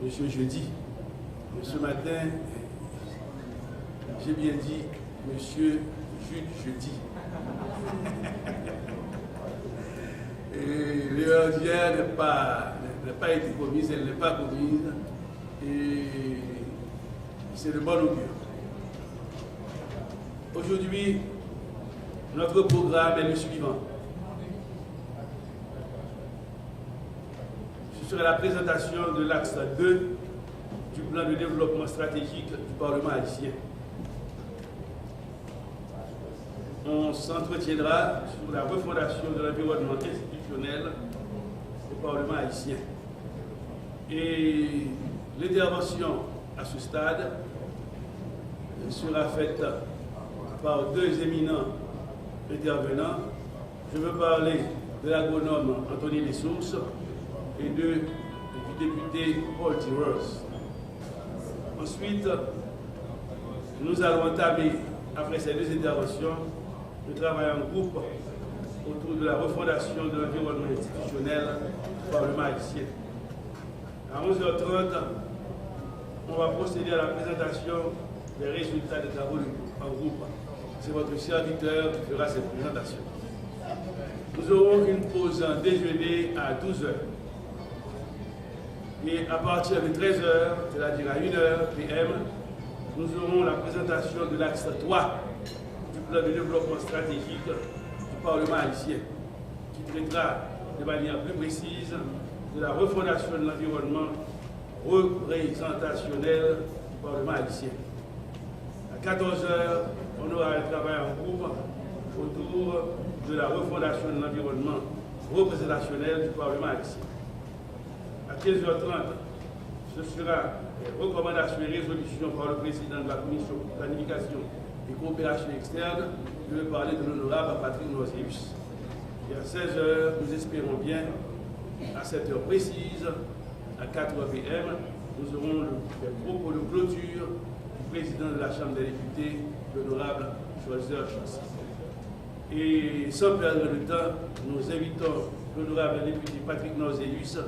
Monsieur Jeudi. Mais ce matin, j'ai bien dit Monsieur Jude Jeudi. Et l'erreur d'hier n'a pas été commise, elle n'est pas commise. Et c'est de bon augure. Aujourd'hui, notre programme est le suivant. Ce sera la présentation de l'axe 2 du plan de développement stratégique du Parlement haïtien. On s'entretiendra sur la refondation de l'environnement institutionnel du Parlement haïtien. Et l'intervention à ce stade sera faite par deux éminents intervenants. Je veux parler de l'agronome Anthony Lessources et du député Paul Tyrus. Ensuite, nous allons entamer, après ces deux interventions, le travail en groupe autour de la refondation de l'environnement institutionnel du Parlement haïtien. À 11h30, on va procéder à la présentation des résultats des travaux en groupe. C'est votre serviteur qui fera cette présentation. Nous aurons une pause en déjeuner à 12h. Et à partir de 13h, c'est-à-dire à 1h PM, nous aurons la présentation de l'axe 3 du plan de développement stratégique du Parlement haïtien, qui traitera de manière plus précise de la refondation de l'environnement représentationnel du Parlement haïtien. À 14h, on aura un travail en groupe autour de la refondation de l'environnement représentationnel du Parlement haïtien. À 15h30, ce sera les recommandations et résolutions par le président de la Commission de planification et coopération externe. Je vais parler de l'honorable Patrick Noséus. Et à 16h, nous espérons bien, à cette heure précise, à 4h PM, nous aurons les propos de clôture du président de la Chambre des députés, l'honorable Choiseur Chancy. Et sans perdre de temps, nous invitons l'honorable député Patrick Noséus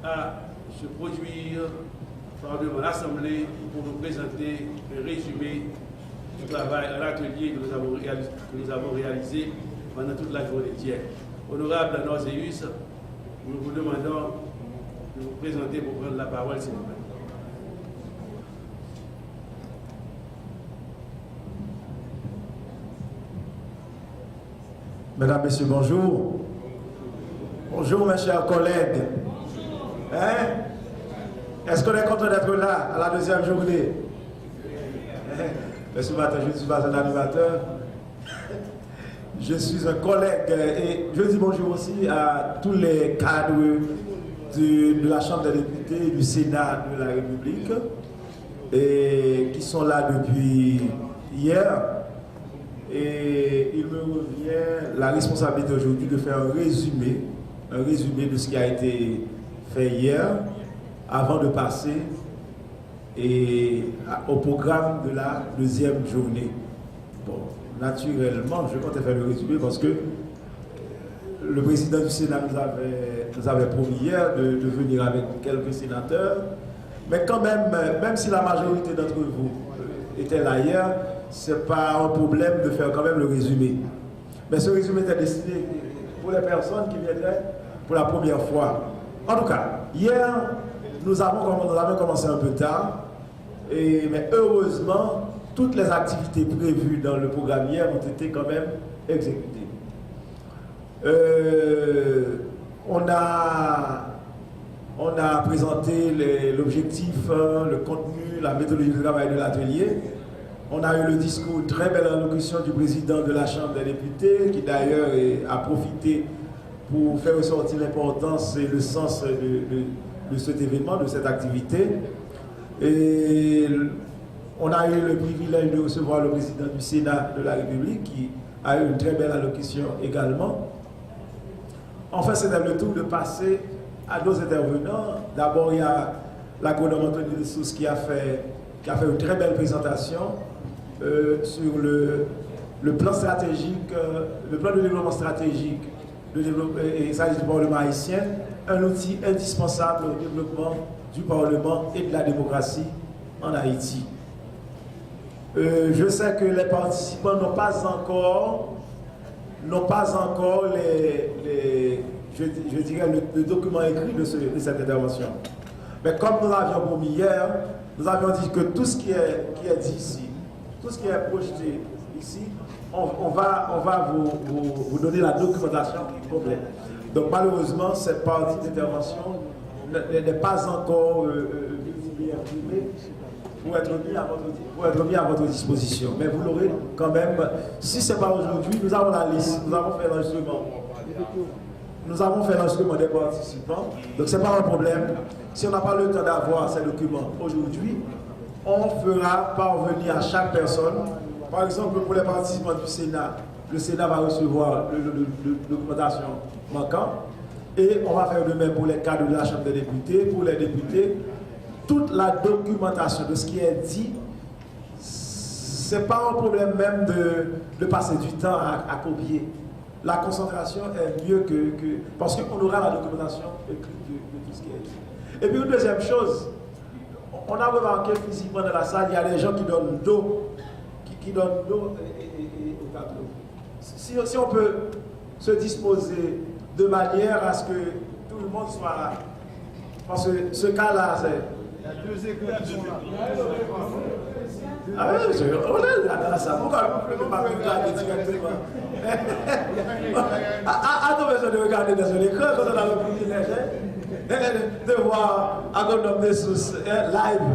à se produire devant l'Assemblée pour nous présenter un résumé du travail à l'atelier que nous avons réalisé pendant toute la journée d'hier. Honorable Noséus, nous vous demandons de vous présenter pour prendre la parole, s'il vous plaît. Mesdames, Messieurs, bonjour. Bonjour, mes chers collègues. Hein? Est-ce qu'on est content d'être là à la deuxième journée? Ce matin, je ne suis pas un animateur. Je suis un collègue et je dis bonjour aussi à tous les cadres de la Chambre des députés et du Sénat de la République et qui sont là depuis hier. Et il me revient la responsabilité aujourd'hui de faire un résumé de ce qui a été fait hier, avant de passer au programme de la deuxième journée. Bon, naturellement, je comptais faire le résumé parce que le président du Sénat nous avait promis hier de venir avec quelques sénateurs, mais quand même, même si la majorité d'entre vous était là hier, ce n'est pas un problème de faire quand même le résumé. Mais ce résumé était destiné pour les personnes qui viendraient pour la première fois. En tout cas, hier, nous avons commencé un peu tard, mais heureusement, toutes les activités prévues dans le programme hier ont été quand même exécutées. On a présenté l'objectif, le contenu, la méthodologie de travail de l'atelier. On a eu le discours, très belle allocution du président de la Chambre des députés, qui d'ailleurs a profité pour faire ressortir l'importance et le sens de cet événement, de cette activité. Et on a eu le privilège de recevoir le président du Sénat de la République, qui a eu une très belle allocution également. Enfin, c'était le tour de passer à nos intervenants. D'abord, il y a l'agronome Anthony Lessources qui a fait une très belle présentation sur le plan stratégique, le plan de développement stratégique et ça du Parlement haïtien, un outil indispensable au développement du Parlement et de la démocratie en Haïti. Je sais que les participants n'ont pas encore je dirais le document écrit de cette intervention. Mais comme nous l'avions promis hier, nous avions dit que tout ce qui est dit ici, tout ce qui est projeté ici, on va vous donner la documentation complète. Donc malheureusement, cette partie d'intervention n'est pas encore visible et imprimée pour être mis à votre disposition. Mais vous l'aurez quand même. Si ce n'est pas aujourd'hui, nous avons la liste, nous avons fait l'enregistrement. Nous avons fait l'enregistrement des participants, donc ce n'est pas un problème. Si on n'a pas le temps d'avoir ces documents aujourd'hui, on fera parvenir à chaque personne. Par exemple, pour les participants du Sénat, le Sénat va recevoir le documentation manquant. Et on va faire de même pour les cadres de la Chambre des députés, pour les députés. Toute la documentation de ce qui est dit, ce n'est pas un problème même de passer du temps à copier. La concentration est mieux que parce qu'on aura la documentation écrite de tout ce qui est dit. Et puis une deuxième chose, on a remarqué physiquement dans la salle, il y a des gens qui donnent d'eau, qui donnent d'eau au tableau. Si on peut se disposer de manière à ce que tout le monde soit là, parce que ce cas-là, c'est... Il y a 2 écrans qui sont là. Ah oui, on est là dans ça. Pourquoi vous ne pouvez pas regarder directement? A-t-on besoin de regarder dans un écran quand on a le privilège de voir Agronome des sources live?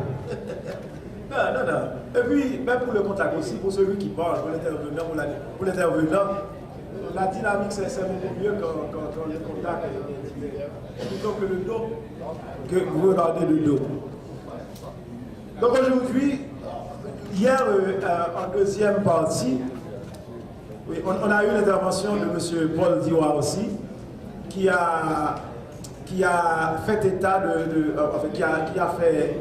Non. Et puis, même pour le contact aussi, pour celui qui parle, pour l'intervenant, la dynamique, c'est beaucoup mieux quand le contact est plutôt que le dos, que vous regardez le dos. Donc aujourd'hui, hier, en deuxième partie, oui, on a eu l'intervention de M. Paul Diwa aussi, qui a fait état qui a fait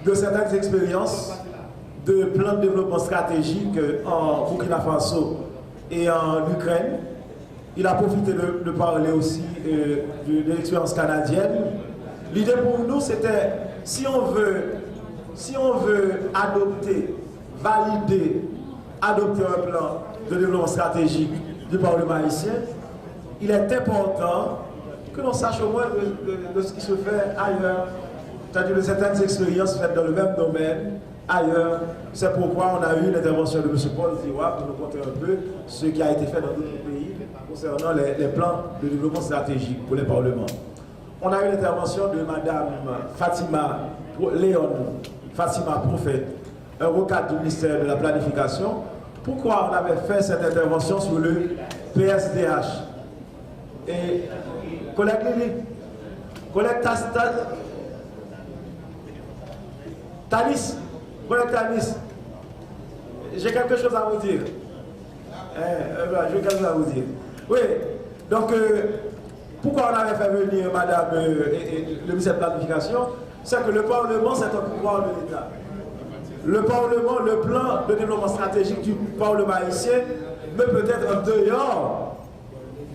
de certaines expériences de plans de développement stratégique en Burkina Faso et en Ukraine. Il a profité de parler aussi de l'expérience canadienne. L'idée pour nous, c'était, si on veut adopter un plan de développement stratégique du Parlement haïtien, il est important que l'on sache au moins de ce qui se fait ailleurs, c'est-à-dire de certaines expériences faites dans le même domaine ailleurs. C'est pourquoi on a eu l'intervention de M. Paul Diwa pour nous conter un peu ce qui a été fait dans d'autres pays concernant les plans de développement stratégique pour les parlements. On a eu l'intervention de Mme Fatima Prophète, un avocat du ministère de la Planification. Pourquoi on avait fait cette intervention sur le PSDH? Et collègue Lili, collègue Tanis, j'ai quelque chose à vous dire. Oui, donc pourquoi on avait fait venir Madame le ministère de la Planification? C'est que le Parlement, c'est un pouvoir de l'État. Le Parlement, le plan de développement stratégique du Parlement haïtien ne peut être en dehors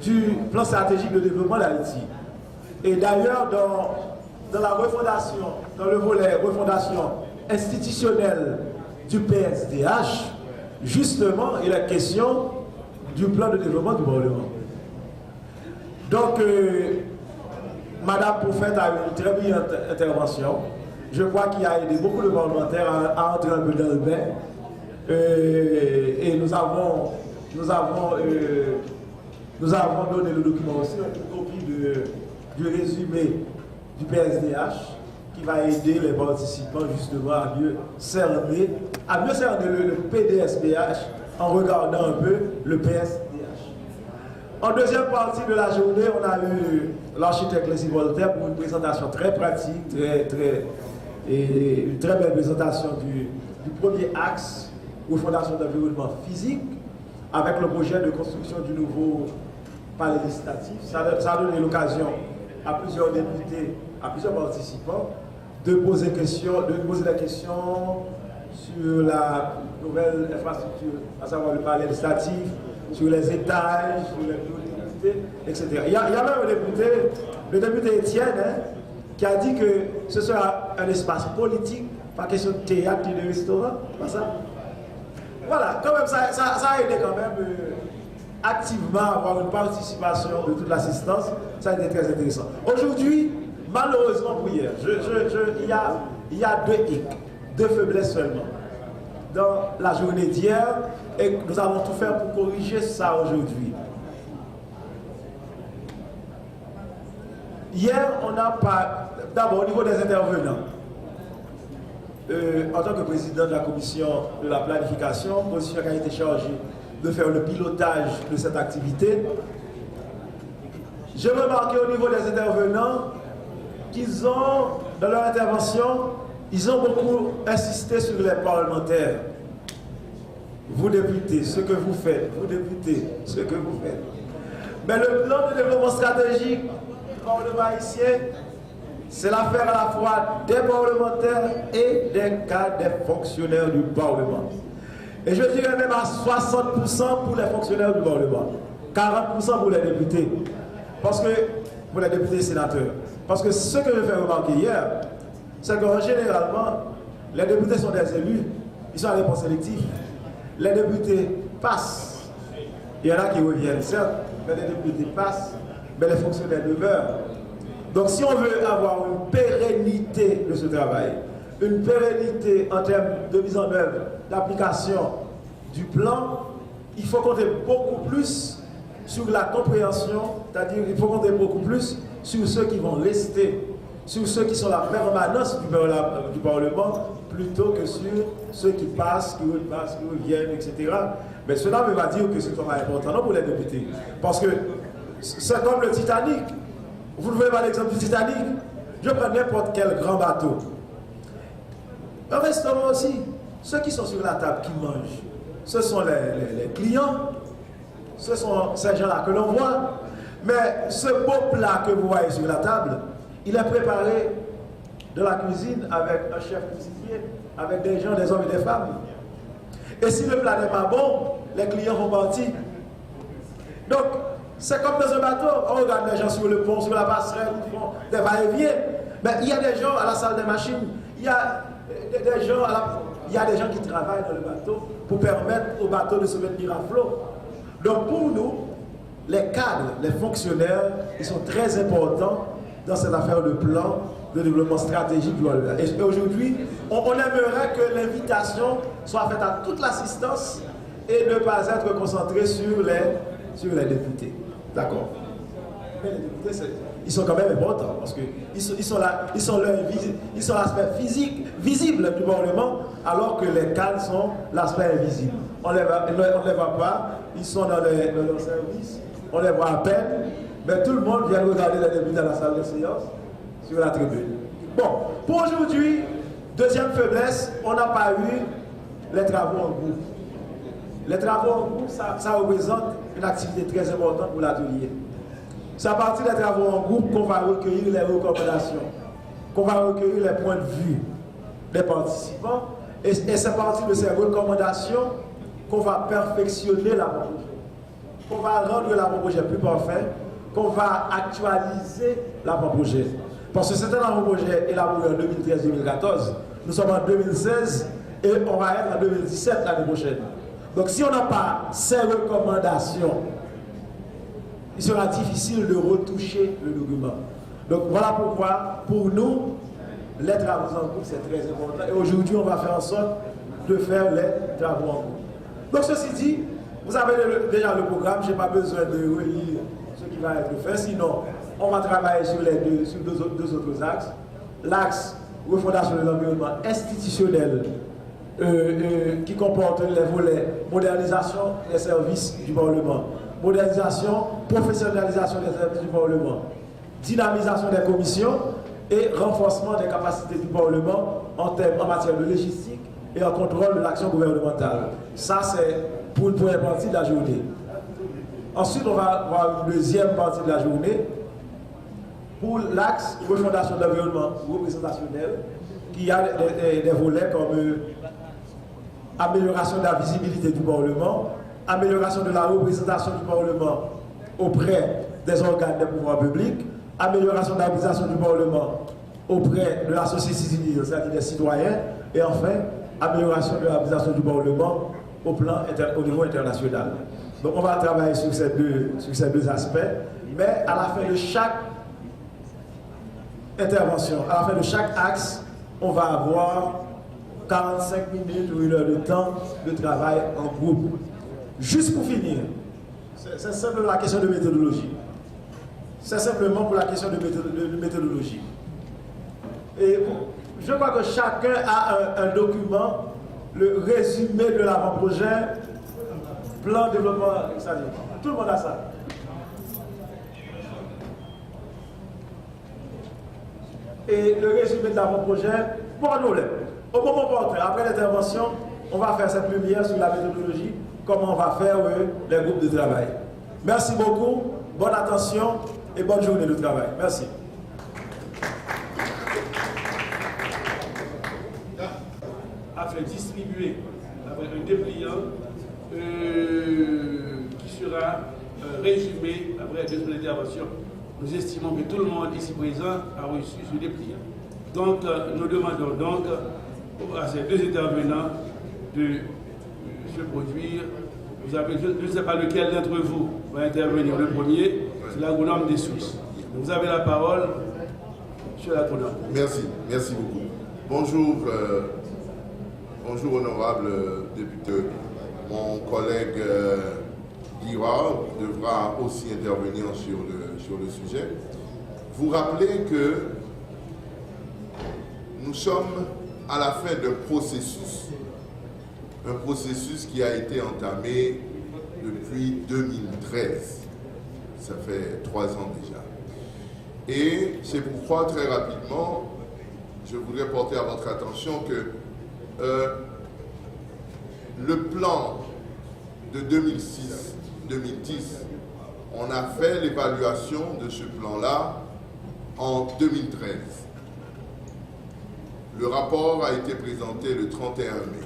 du plan stratégique de développement d'Haïti. Et d'ailleurs, dans la refondation, dans le volet refondation institutionnelle du PSDH, justement, il est question du plan de développement du Parlement. Donc, Madame Prophète a eu une très brillante intervention. Je crois qu'il a aidé beaucoup de parlementaires à entrer un peu dans le bain. Et nous avons donné le document aussi, une copie du résumé du PSDH qui va aider les participants justement à mieux cerner le PDSBH en regardant un peu le PSDH. En deuxième partie de la journée, on a eu l'architecte Leslie Voltaire pour une présentation très pratique, une très belle présentation du premier axe aux fondations d'environnement physique avec le projet de construction du nouveau palais législatif. Ça a donné l'occasion à plusieurs députés, à plusieurs participants de poser des questions sur la nouvelle infrastructure, à savoir le palais législatif, sur les étages, sur les bureaux de députés, etc. Il y a même un député, le député Étienne, qui a dit que ce sera un espace politique, pas question de théâtre ni de restaurant, pas ça. Voilà, quand même, ça a aidé quand même activement à avoir une participation de toute l'assistance. Ça a été très intéressant. Aujourd'hui, malheureusement pour hier, il y a deux faiblesses seulement dans la journée d'hier, et nous allons tout faire pour corriger ça aujourd'hui. Hier, on n'a pas, d'abord au niveau des intervenants, en tant que président de la commission de la planification, position qui a été chargée de faire le pilotage de cette activité, j'ai remarqué au niveau des intervenants qu'ils ont, dans leur intervention, ils ont beaucoup insisté sur les parlementaires. Vous députés, ce que vous faites, vous députés, ce que vous faites. Mais le plan de développement stratégique du Parlement haïtien, c'est l'affaire à la fois des parlementaires et des cadres, des fonctionnaires du Parlement. Et je dirais même à 60% pour les fonctionnaires du Parlement, 40% pour les députés. Parce que, pour les députés et sénateurs. Parce que ce que je fais remarquer hier, c'est qu'en généralement, les députés sont des élus, ils sont à l'époque sélectif. Les députés passent. Il y en a qui reviennent, certes, mais les députés passent, mais les fonctionnaires demeurent. Donc si on veut avoir une pérennité de ce travail, une pérennité en termes de mise en œuvre, d'application du plan, il faut compter beaucoup plus sur la compréhension, c'est-à-dire il faut compter beaucoup plus sur ceux qui vont rester, sur ceux qui sont la permanence du Parlement, plutôt que sur ceux qui passent, qui reviennent, etc. Mais cela ne veut pas dire que c'est pas important non, pour les députés. Parce que c'est comme le Titanic. Vous ne voyez pas l'exemple du Titanic? Je prends n'importe quel grand bateau. Un restaurant aussi, ceux qui sont sur la table, qui mangent, ce sont les clients, ce sont ces gens-là que l'on voit. Mais ce beau plat que vous voyez sur la table, il est préparé de la cuisine avec un chef cuisinier, avec des gens, des hommes et des femmes. Et si le plat n'est pas bon, les clients vont partir. Donc, c'est comme dans un bateau. On regarde les gens sur le pont, sur la passerelle, ils font des va-et-vient. Mais il y a des gens à la salle des machines, il y a des gens qui travaillent dans le bateau pour permettre au bateau de se maintenir à flot. Donc pour nous, les cadres, les fonctionnaires, ils sont très importants dans cette affaire de plan de développement stratégique. Et aujourd'hui, on aimerait que l'invitation soit faite à toute l'assistance et ne pas être concentrée sur les députés. D'accord. Mais les députés, ils sont quand même importants parce qu'ils sont l'aspect physique, visible du Parlement, alors que les cadres sont l'aspect invisible. On ne les voit pas, ils sont dans leur service, on les voit à peine, mais tout le monde vient regarder les députés dans la salle de séance, sur la tribune. Bon, pour aujourd'hui, deuxième faiblesse, on n'a pas eu les travaux en groupe. Les travaux en groupe, ça représente une activité très importante pour l'atelier. C'est à partir des travaux en groupe qu'on va recueillir les recommandations, qu'on va recueillir les points de vue des participants, et c'est à partir de ces recommandations qu'on va perfectionner l'avant-projet, qu'on va rendre l'avant-projet plus parfait, qu'on va actualiser l'avant-projet. Parce que c'était l'avant-projet élaboré en 2013-2014, nous sommes en 2016 et on va être en 2017 l'année prochaine. Donc si on n'a pas ces recommandations, il sera difficile de retoucher le document. Donc voilà pourquoi, pour nous, les travaux en groupe, c'est très important. Et aujourd'hui, on va faire en sorte de faire les travaux en groupe. Donc ceci dit, vous avez déjà le programme, je n'ai pas besoin de relire ce qui va être fait. Sinon, on va travailler sur deux autres axes. L'axe refondation de l'environnement institutionnel, qui comporte les volets modernisation des services du Parlement, modernisation, professionnalisation des services du Parlement, dynamisation des commissions et renforcement des capacités du Parlement en matière de logistique et en contrôle de l'action gouvernementale. Ça, c'est pour une première partie de la journée. Ensuite, on va voir une deuxième partie de la journée pour l'axe refondation de l'environnement représentationnel, qui a des volets comme amélioration de la visibilité du Parlement, amélioration de la représentation du Parlement auprès des organes des pouvoirs publics, amélioration de l'organisation du Parlement auprès de la société civile, c'est-à-dire des citoyens, et enfin, amélioration de l'administration du Parlement au niveau international. Donc on va travailler sur ces deux aspects, mais à la fin de chaque intervention, à la fin de chaque axe, on va avoir 45 minutes ou 1 heure de temps de travail en groupe. Juste pour finir, c'est simplement la question de méthodologie. C'est simplement pour la question de méthodologie. Et je crois que chacun a un document, le résumé de l'avant-projet, plan de développement, tout le monde a ça. Et le résumé de l'avant-projet, pas de problème. Au moment opportun, après l'intervention, on va faire cette lumière sur la méthodologie, comment on va faire les groupes de travail. Merci beaucoup, bonne attention et bonne journée de travail. Merci. A fait distribuer un dépliant qui sera résumé après 2 minutes d'intervention. Nous estimons que tout le monde ici présent a reçu ce dépliant. Donc, nous demandons donc à ces 2 intervenants de se produire. Vous avez, je ne sais pas lequel d'entre vous va intervenir le premier, c'est l'agronome des Suisses. Vous avez la parole, monsieur l'agronome. Merci beaucoup. Bonjour, bonjour honorable député. Mon collègue Guira devra aussi intervenir sur le sujet. Vous rappelez que nous sommes à la fin d'un processus qui a été entamé depuis 2013. Ça fait 3 ans déjà. Et c'est pourquoi, très rapidement, je voudrais porter à votre attention que le plan de 2006-2010, on a fait l'évaluation de ce plan-là en 2013. Le rapport a été présenté le 31 mai.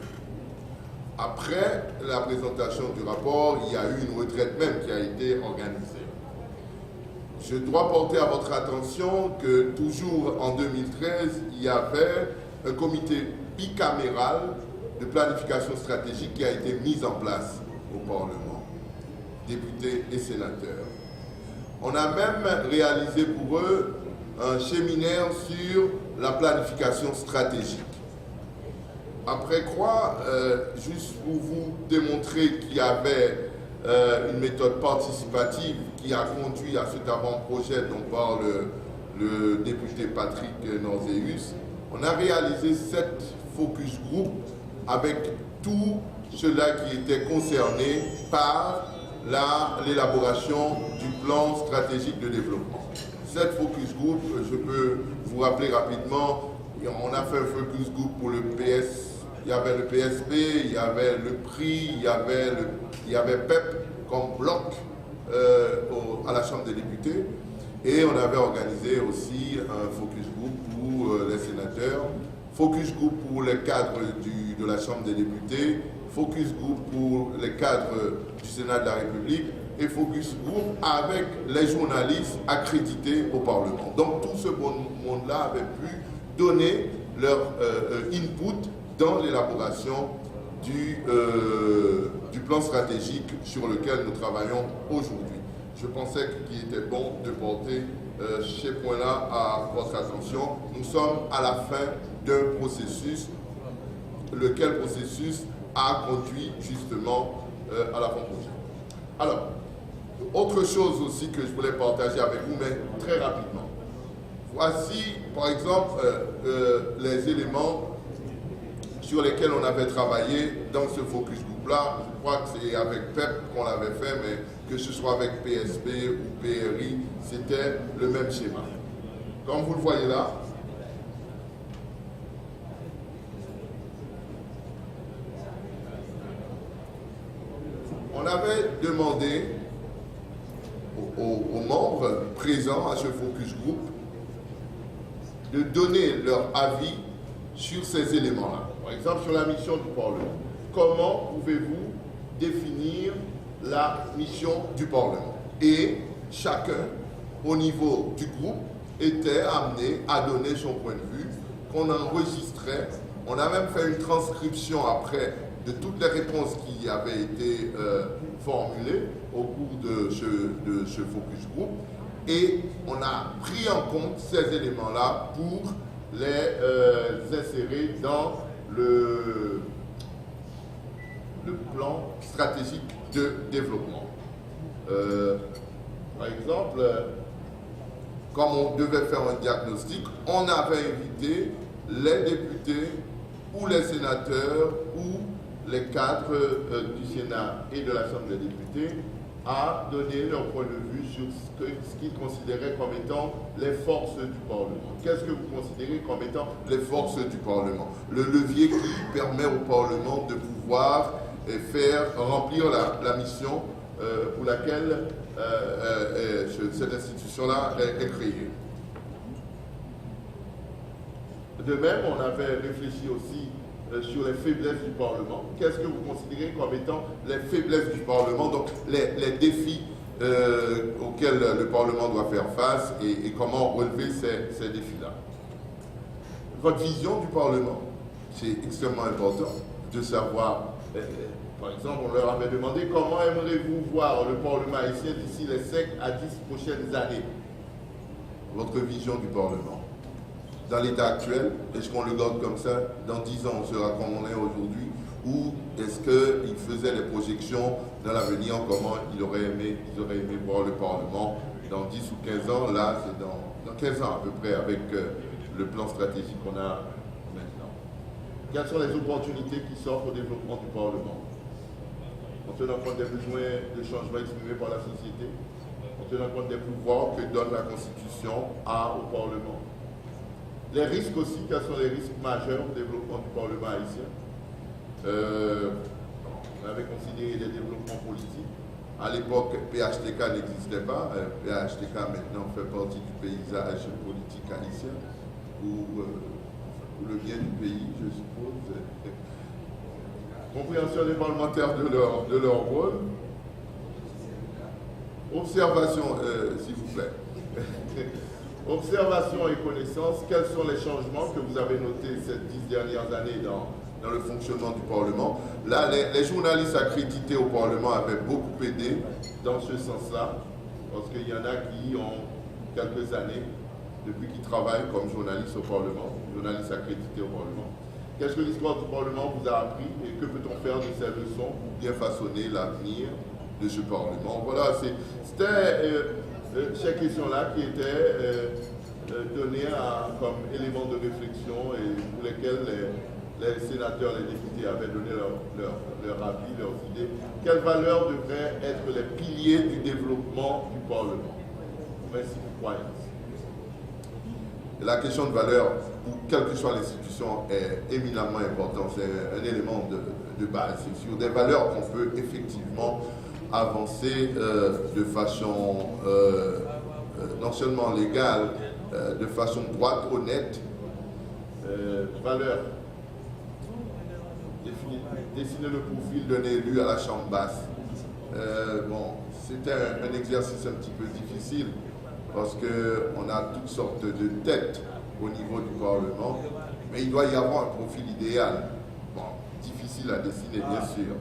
Après la présentation du rapport, il y a eu une retraite même qui a été organisée. Je dois porter à votre attention que toujours en 2013, il y avait un comité bicaméral de planification stratégique qui a été mis en place au Parlement, députés et sénateurs. On a même réalisé pour eux un séminaire sur la planification stratégique. Après quoi, juste pour vous démontrer qu'il y avait une méthode participative qui a conduit à cet avant-projet dont parle le député Patrick Norzéus, on a réalisé 7 focus group avec tous ceux-là qui étaient concernés par l'élaboration du plan stratégique de développement. 7 focus group, je peux vous rappeler rapidement, on a fait un focus group pour le PS. Il y avait le PSP, il y avait le PRI, il y avait PEP comme bloc à la Chambre des députés. Et on avait organisé aussi un focus group pour les sénateurs, focus group pour les cadres de la Chambre des députés, focus group pour les cadres du Sénat de la République et focus group avec les journalistes accrédités au Parlement. Donc tout ce bon monde-là avait pu donner leur input dans l'élaboration du plan stratégique sur lequel nous travaillons aujourd'hui. Je pensais qu'il était bon de porter ces points-là à votre attention. Nous sommes à la fin d'un processus, lequel processus a conduit justement à l'avant-projet. Alors, autre chose aussi que je voulais partager avec vous, mais très rapidement. Voici, par exemple, les éléments sur lesquels on avait travaillé dans ce focus group-là. Je crois que c'est avec PEP qu'on l'avait fait, mais que ce soit avec PSP ou PRI, c'était le même schéma. Comme vous le voyez là, on avait demandé aux membres présents à ce focus group de donner leur avis sur ces éléments-là. Par exemple, sur la mission du Parlement. Comment pouvez-vous définir la mission du Parlement? Et chacun, au niveau du groupe, était amené à donner son point de vue, qu'on enregistrait. On a même fait une transcription après de toutes les réponses qui avaient été formulées au cours de ce focus group. Et on a pris en compte ces éléments-là pour les insérer dans le plan stratégique de développement. Par exemple, comme on devait faire un diagnostic, on avait invité les députés ou les sénateurs ou les cadres du Sénat et de la Chambre des députés à donner leur point de vue sur ce qu'ils considéraient comme étant les forces du Parlement. Qu'est-ce que vous considérez comme étant les forces du Parlement? Le levier qui permet au Parlement de pouvoir faire remplir la mission pour laquelle cette institution-là est créée. De même, on avait réfléchi aussi sur les faiblesses du Parlement. Qu'est-ce que vous considérez comme étant les faiblesses du Parlement, donc les défis auxquels le Parlement doit faire face et comment relever ces défis-là? Votre vision du Parlement, c'est extrêmement important de savoir. Par exemple, on leur avait demandé comment aimeriez-vous voir le Parlement haïtien d'ici les 5 à 10 prochaines années? Votre vision du Parlement. Dans l'état actuel, est-ce qu'on le garde comme ça? Dans 10 ans, on sera comme on est aujourd'hui? Ou est-ce qu'ils faisaient des projections dans l'avenir, comment ils auraient aimé voir le Parlement dans 10 ou 15 ans? Là, c'est dans 15 ans à peu près, avec le plan stratégique qu'on a maintenant. Quelles sont les opportunités qui s'offrent au développement du Parlement? En tenant compte des besoins de changement exprimés par la société, en tenant compte des pouvoirs que donne la Constitution au Parlement. Les risques aussi, quels sont les risques majeurs au développement du Parlement haïtien? On avait considéré les développements politiques. À l'époque, PHTK n'existait pas. PHTK maintenant fait partie du paysage politique haïtien, ou le bien du pays, je suppose. Compréhension des parlementaires de leur rôle. Observation, s'il vous plaît. Observation et connaissance, quels sont les changements que vous avez notés ces 10 dernières années dans le fonctionnement du Parlement? Là, les journalistes accrédités au Parlement avaient beaucoup aidé dans ce sens-là, parce qu'il y en a qui ont quelques années, depuis qu'ils travaillent comme journalistes au Parlement, journalistes accrédités au Parlement. Qu'est-ce que l'histoire du Parlement vous a appris et que peut-on faire de ces leçons pour bien façonner l'avenir de ce Parlement? Voilà, c'était ces questions-là qui étaient données comme éléments de réflexion et pour lesquels les sénateurs, les députés avaient donné leur avis, leurs idées. Quelles valeurs devraient être les piliers du développement du Parlement? Merci pour la question de valeur, pour quelle que soit l'institution, est éminemment importante. C'est un élément de base. C'est sur des valeurs qu'on peut effectivement avancer de façon non seulement légale, de façon droite, honnête. Valeurs. Dessiner le profil d'un élu à la chambre basse. C'était un exercice un petit peu difficile parce qu'on a toutes sortes de têtes au niveau du Parlement, mais il doit y avoir un profil idéal. Bon, difficile à dessiner, bien sûr.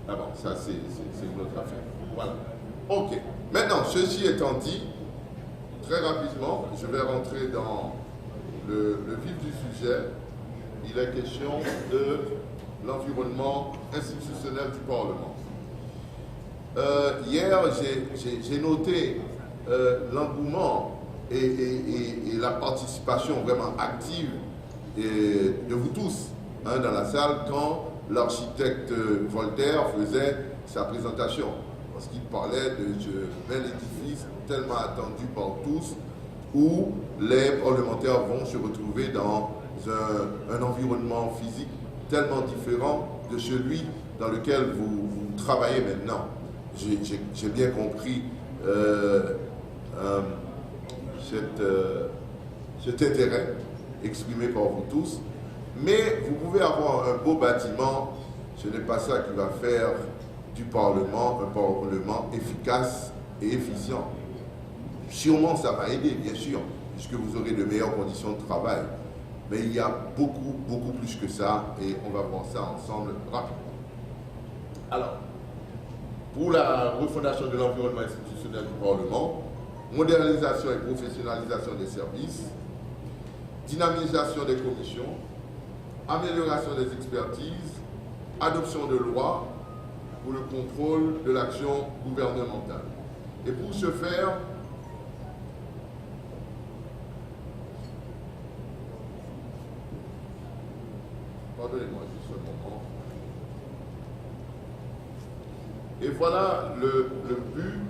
Ah bon, ça c'est une autre affaire. Voilà. Ok. Maintenant, ceci étant dit, très rapidement, je vais rentrer dans le vif du sujet. Il est question de l'environnement institutionnel du Parlement. Hier, j'ai noté l'engouement et la participation vraiment active de vous tous dans la salle quand l'architecte Voltaire faisait sa présentation, parce qu'il parlait de ce bel édifice tellement attendu par tous, où les parlementaires vont se retrouver dans un environnement physique tellement différent de celui dans lequel vous travaillez maintenant. J'ai bien compris cet intérêt exprimé par vous tous. Mais vous pouvez avoir un beau bâtiment, ce n'est pas ça qui va faire du Parlement un Parlement efficace et efficient. Sûrement, ça va aider, bien sûr, puisque vous aurez de meilleures conditions de travail. Mais il y a beaucoup, beaucoup plus que ça, et on va voir ça ensemble rapidement. Alors, pour la refondation de l'environnement institutionnel du Parlement, modernisation et professionnalisation des services, dynamisation des commissions, amélioration des expertises, adoption de lois pour le contrôle de l'action gouvernementale. Et pour ce faire, pardonnez-moi juste un moment. Et voilà le but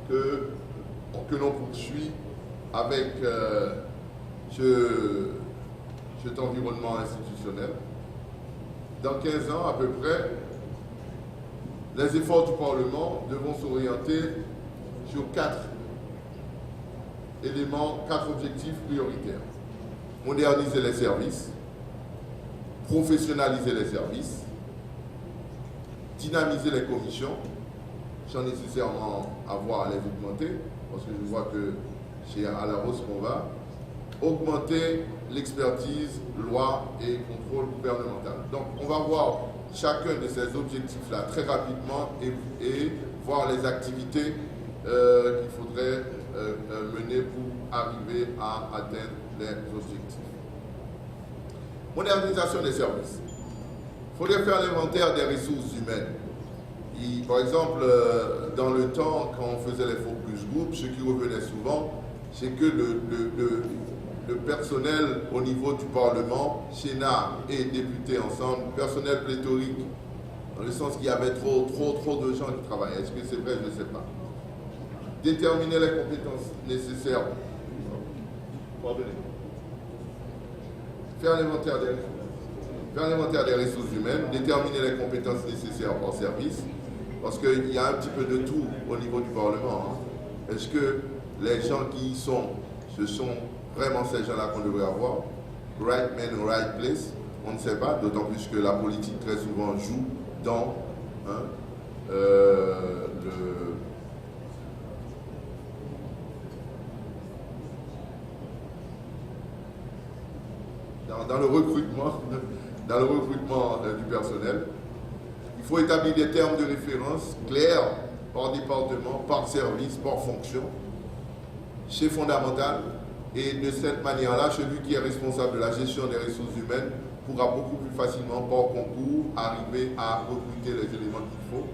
que l'on poursuit avec cet environnement institutionnel. Dans 15 ans à peu près, les efforts du Parlement devront s'orienter sur 4 éléments, 4 objectifs prioritaires. Moderniser les services, professionnaliser les services, dynamiser les commissions, sans nécessairement avoir à les augmenter, parce que je vois que c'est à la hausse qu'on va, augmenter l'expertise, loi et contrôle gouvernemental. Donc on va voir chacun de ces objectifs-là très rapidement et voir les activités qu'il faudrait mener pour arriver à atteindre les objectifs. Modernisation des services. Il faudrait faire l'inventaire des ressources humaines. Par exemple, dans le temps, quand on faisait les focus group, ce qui revenait souvent, c'est que le personnel au niveau du Parlement, Sénat et députés ensemble, personnel pléthorique, dans le sens qu'il y avait trop de gens qui travaillaient. Est-ce que c'est vrai? Je ne sais pas. Déterminer les compétences nécessaires. Pardonnez. Faire l'inventaire des ressources humaines, déterminer les compétences nécessaires par service, parce qu'il y a un petit peu de tout au niveau du Parlement. Hein. Est-ce que les gens qui y sont, ce sont vraiment ces gens-là qu'on devrait avoir? Right man, right place? On ne sait pas, d'autant plus que la politique très souvent joue dans dans le recrutement du personnel. Il faut établir des termes de référence clairs par département, par service, par fonction. C'est fondamental. Et de cette manière-là, celui qui est responsable de la gestion des ressources humaines pourra beaucoup plus facilement, par concours, arriver à recruter les éléments qu'il faut.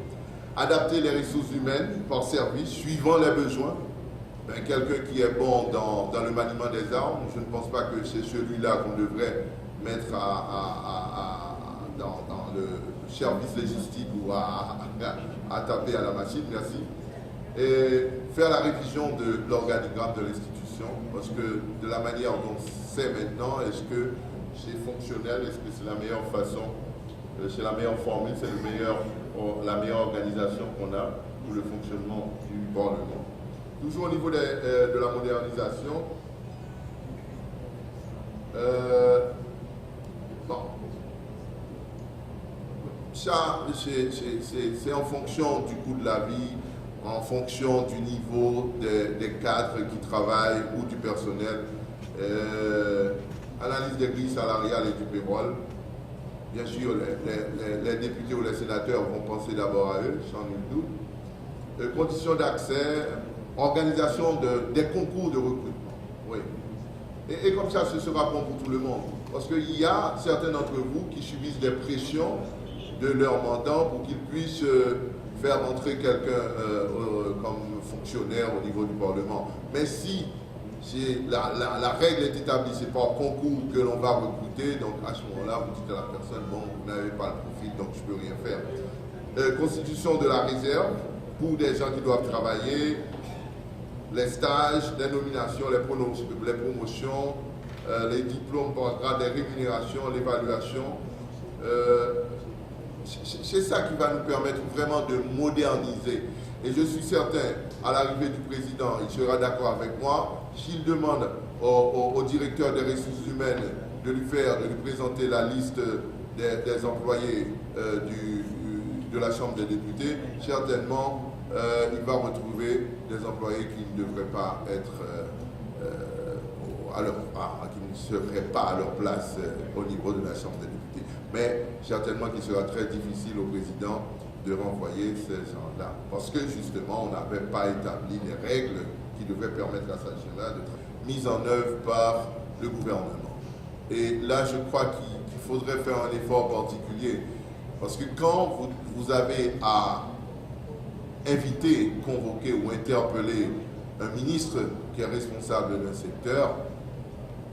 Adapter les ressources humaines par service, suivant les besoins. Quelqu'un qui est bon dans le maniement des armes, je ne pense pas que c'est celui-là qu'on devrait mettre dans le service logistique ou à taper à la machine, merci. Et faire la révision de l'organigramme de l'institution, parce que de la manière dont c'est maintenant, est-ce que c'est fonctionnel, est-ce que c'est la meilleure façon, c'est la meilleure formule, c'est la meilleure organisation qu'on a pour le fonctionnement du Parlement. Toujours au niveau de la modernisation, ça c'est en fonction du coût de la vie, en fonction du niveau des cadres qui travaillent ou du personnel. Analyse des grilles salariales et du payroll. Bien sûr, les députés ou les sénateurs vont penser d'abord à eux, sans nul doute. Conditions d'accès, organisation des concours de recrutement. Oui. Et comme ça, ce sera bon pour tout le monde. Parce qu'il y a certains d'entre vous qui subissent des pressions de leur mandant pour qu'ils puissent faire entrer quelqu'un comme fonctionnaire au niveau du Parlement. Mais si la règle est établie, c'est par concours que l'on va recruter, donc à ce moment-là, vous dites à la personne, bon, vous n'avez pas le profil, donc je ne peux rien faire. Constitution de la réserve pour des gens qui doivent travailler, les stages, les nominations, les promotions, les diplômes par grade, les rémunérations, l'évaluation. C'est ça qui va nous permettre vraiment de moderniser. Et je suis certain, à l'arrivée du président, il sera d'accord avec moi, s'il demande au directeur des ressources humaines de lui présenter la liste des employés de de la Chambre des députés, certainement, il va retrouver des employés qui ne devraient pas être qui ne seraient pas à leur place au niveau de la Chambre des députés. Mais certainement qu'il sera très difficile au président de renvoyer ces gens-là, parce que justement, on n'avait pas établi les règles qui devraient permettre à ces gens-là d'être mises en œuvre par le gouvernement. Et là, je crois qu'il faudrait faire un effort particulier, parce que quand vous avez à inviter, convoquer ou interpeller un ministre qui est responsable d'un secteur,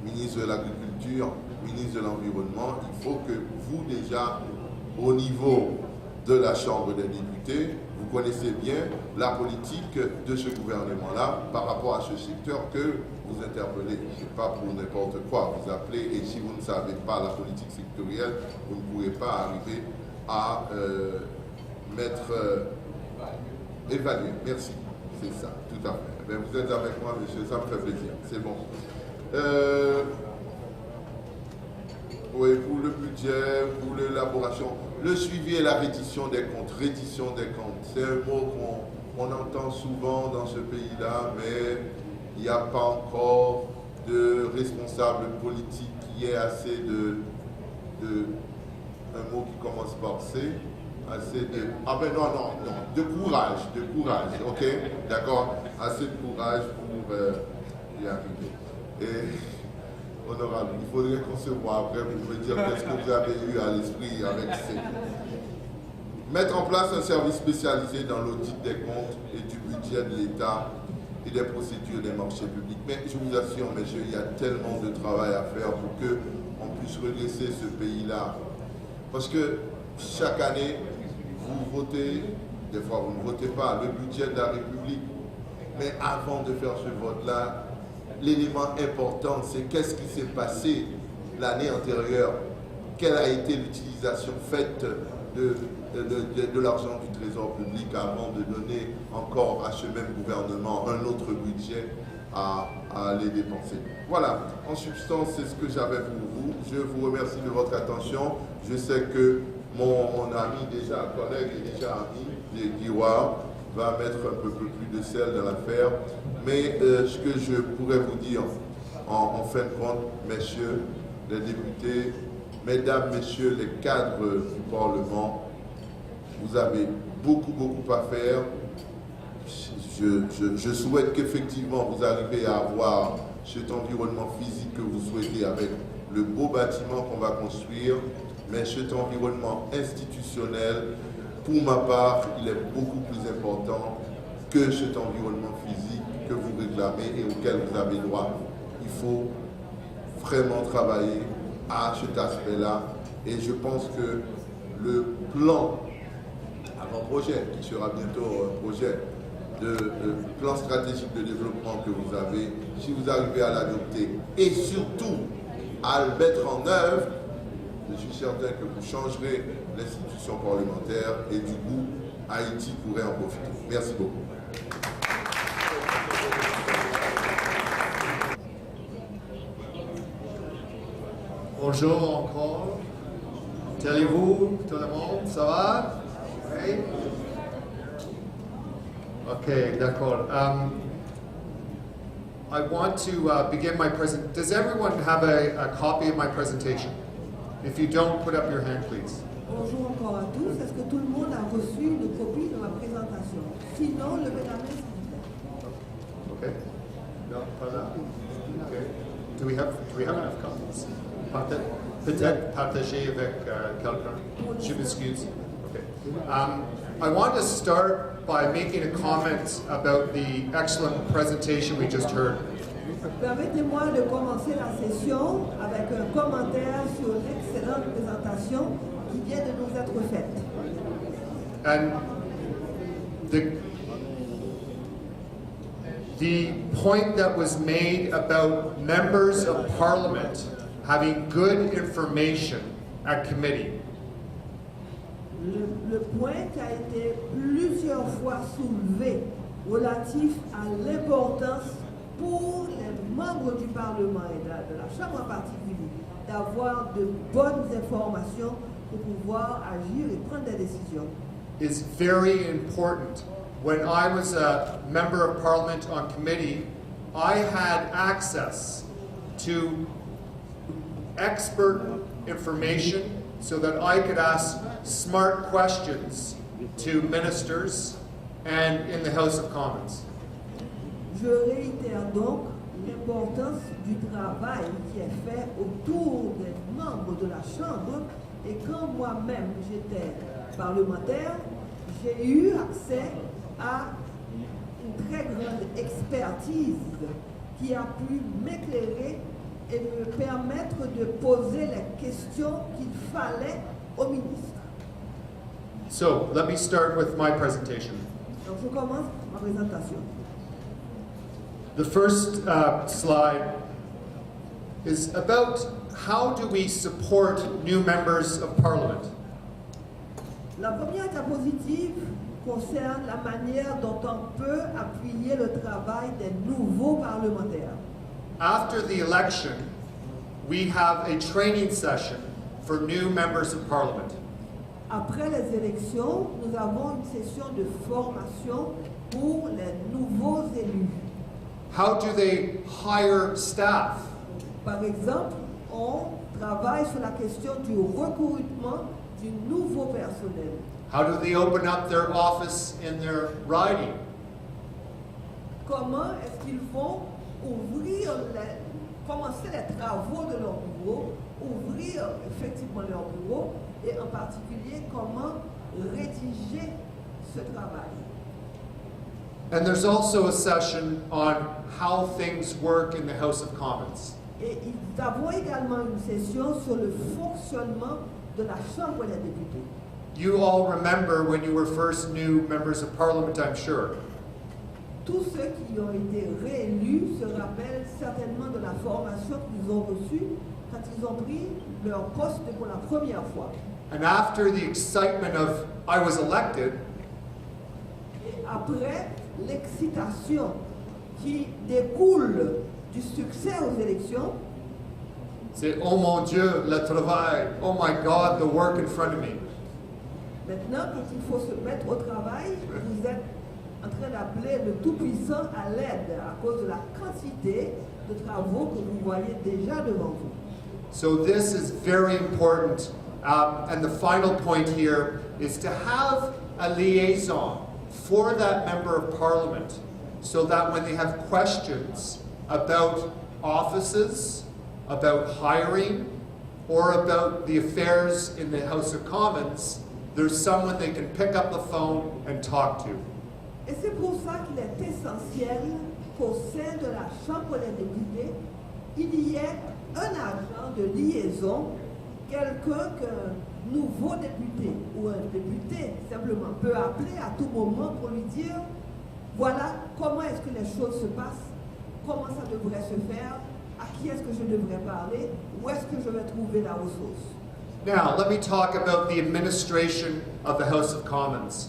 ministre de l'Agriculture, ministre de l'Environnement, il faut que vous déjà, au niveau de la Chambre des députés, vous connaissez bien la politique de ce gouvernement-là par rapport à ce secteur que vous interpellez. Ce n'est pas pour n'importe quoi, vous appelez, et si vous ne savez pas la politique sectorielle, vous ne pourrez pas arriver à évaluer. Merci, c'est ça, tout à fait. Mais vous êtes avec moi, monsieur, ça me fait plaisir, c'est bon. Oui, pour le budget, pour l'élaboration, le suivi et la reddition des comptes. Reddition des comptes, c'est un mot qu'on entend souvent dans ce pays-là, mais il n'y a pas encore de responsable politique qui ait assez un mot qui commence par C, assez de... Ah ben non, de courage, ok, d'accord, assez de courage pour y arriver. Et honorable, il faudrait qu'on se voit après pour me dire qu'est-ce que vous avez eu à l'esprit avec C. Mettre en place un service spécialisé dans l'audit des comptes et du budget de l'État et des procédures des marchés publics. Mais je vous assure, messieurs, il y a tellement de travail à faire pour qu'on puisse redresser ce pays-là. Parce que chaque année, vous votez, des fois vous ne votez pas, le budget de la République. Mais avant de faire ce vote-là, l'élément important, c'est qu'est-ce qui s'est passé l'année antérieure, quelle a été l'utilisation faite de l'argent du Trésor public avant de donner encore à ce même gouvernement un autre budget à aller dépenser. Voilà, en substance, c'est ce que j'avais pour vous. Je vous remercie de votre attention. Je sais que mon ami déjà, collègue et déjà ami, Guiwa, va mettre un peu plus de sel dans l'affaire. Mais ce que je pourrais vous dire en fin de compte, messieurs les députés, mesdames, messieurs les cadres du Parlement, vous avez beaucoup à faire. Je souhaite qu'effectivement vous arrivez à avoir cet environnement physique que vous souhaitez avec le beau bâtiment qu'on va construire, mais cet environnement institutionnel, pour ma part, il est beaucoup plus important que cet environnement physique que vous réclamez et auquel vous avez droit. Il faut vraiment travailler à cet aspect-là et je pense que le plan avant-projet, qui sera bientôt un projet de plan stratégique de développement que vous avez, si vous arrivez à l'adopter et surtout à le mettre en œuvre, je suis certain que vous changerez l'institution parlementaire et du coup, Haïti pourrait en profiter. Merci beaucoup. Bonjour encore. Allez-vous, tout le monde? Ça va? Oui? Ok, d'accord. I want to begin my presentation. Does everyone have a copy of my presentation? If you don't, put up your hand, please. Bonjour encore à tous. Est-ce que tout le monde a reçu une copie de ma présentation? Sinon, levez la main s'il vous plaît. Okay. No, pas là. Okay. Do we have enough copies? Peut-être partager avec quelqu'un. Je m'excuse. Okay. I want to start by making a comment about the excellent presentation we just heard. Permettez-moi de commencer la session avec un commentaire sur l'excellente présentation qui vient de nous être faite. And the point that was made about members of Parliament having good information at committee. Le point qui a été plusieurs fois soulevé relatif à l'importance pour les membres du Parlement et de la Chambre en particulier d'avoir de bonnes informations pour pouvoir agir et prendre des décisions. is very important. When I was a member of parliament on committee, I had access to expert information so that I could ask smart questions to ministers and in the House of Commons. Je réitère donc l'importance du travail qui est fait autour des membres de la Chambre, et quand moi-même j'étais parlementaire, j'ai eu accès à une très grande expertise qui a pu m'éclairer et me permettre de poser les questions qu'il fallait au ministre. So let me start with my presentation. Donc je commence ma présentation. The first slide is about how do we support new members of parliament. La première diapositive concerne la manière dont on peut appuyer le travail des nouveaux parlementaires. After the election, we have a training session for new members of parliament. Après les élections, nous avons une session de formation pour les nouveaux élus. How do they hire staff? Par exemple, on travaille sur la question du recrutement du nouveau personnel. How do they open up their office in their riding? Comment est-ce qu'ils vont commencer les travaux de leur bureau, ouvrir effectivement leur bureau, et en particulier comment rédiger ce travail. And there's also a session on how things work in the House of Commons. Et nous avons également une session sur le fonctionnement de la Chambre des députés. You all remember when you were first new members of parliament, I'm sure. Tous ceux qui ont été réélus se rappellent certainement de la formation qu'ils ont reçue quand ils ont pris leur poste pour la première fois. And after the excitement of I was elected, Et après l'excitation qui découle du succès aux élections, c'est oh mon Dieu, le travail, oh my God, the work in front of me. maintenant quand il faut se mettre au travail, vous êtes en train d'appeler le Tout-Puissant à l'aide à cause de la quantité de travaux que vous voyez déjà devant vous. So this is very important. And the final point here is to have a liaison for that member of parliament so that when they have questions about offices, about hiring, or about the affairs in the House of Commons, there's someone they can pick up the phone and talk to. Et c'est pour ça qu'il est essentiel qu'au sein de la Chambre des députés, il y ait un agent de liaison, quelqu'un qu'un nouveau député ou un député simplement peut appeler à tout moment pour lui dire voilà comment est-ce que les choses se passent, comment ça devrait se faire, à qui est-ce que je devrais parler, où est-ce que je vais trouver la ressource. Now, let me talk about the administration of the House of Commons.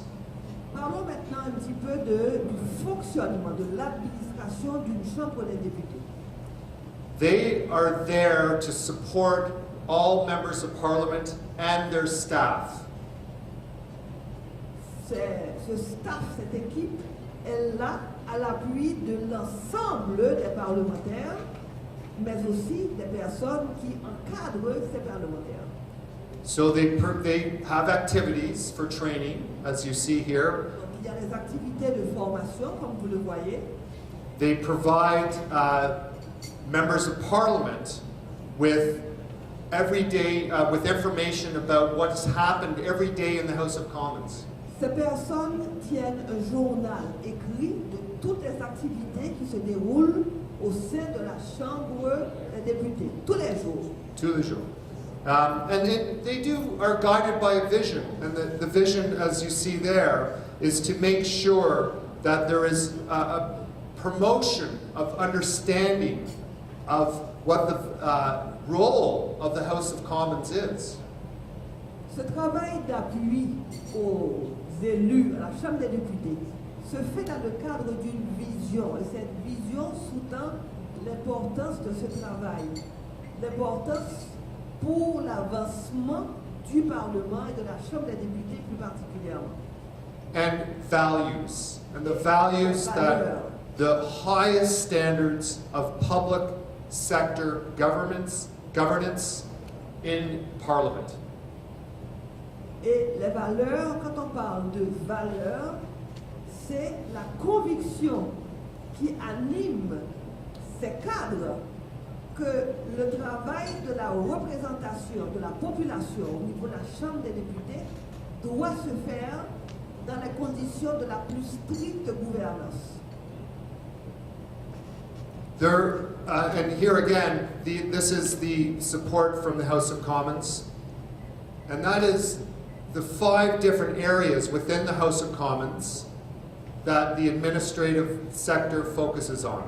Parlons maintenant un petit peu du fonctionnement, de l'administration d'une Chambre des députés. They are there to support all members of parliament and their staff. Ce staff, cette équipe, est là à l'appui de l'ensemble des parlementaires, mais aussi des personnes qui encadrent ces parlementaires. So they have activities for training, as you see here. Donc, il y a des activités de formation, comme vous le voyez. They provide members of parliament with with information about what has happened every day in the House of Commons. Ces personnes tiennent un journal écrit de toutes les activités qui se déroulent au sein de la Chambre des députés, tous les jours. Tous les jours. And they are guided by a vision. And the vision, as you see there, is to make sure that there is a promotion of understanding of what the role of the House of Commons is. Ce travail d'appui aux élus à la Chambre des députés se fait dans le cadre d'une vision. Et cette vision sous-tend l'importance de ce travail, l'importance pour l'avancement du Parlement et de la Chambre des députés plus particulièrement. and values. And the values that the highest standards of public sector governance in Parliament. Et les valeurs, quand on parle de valeurs, c'est la conviction qui anime ces cadres que le travail de la représentation de la population au niveau de la Chambre des députés doit se faire dans les conditions de la plus stricte gouvernance. And here again, this is the support from the House of Commons. And that is the 5 different areas within the House of Commons that the administrative sector focuses on.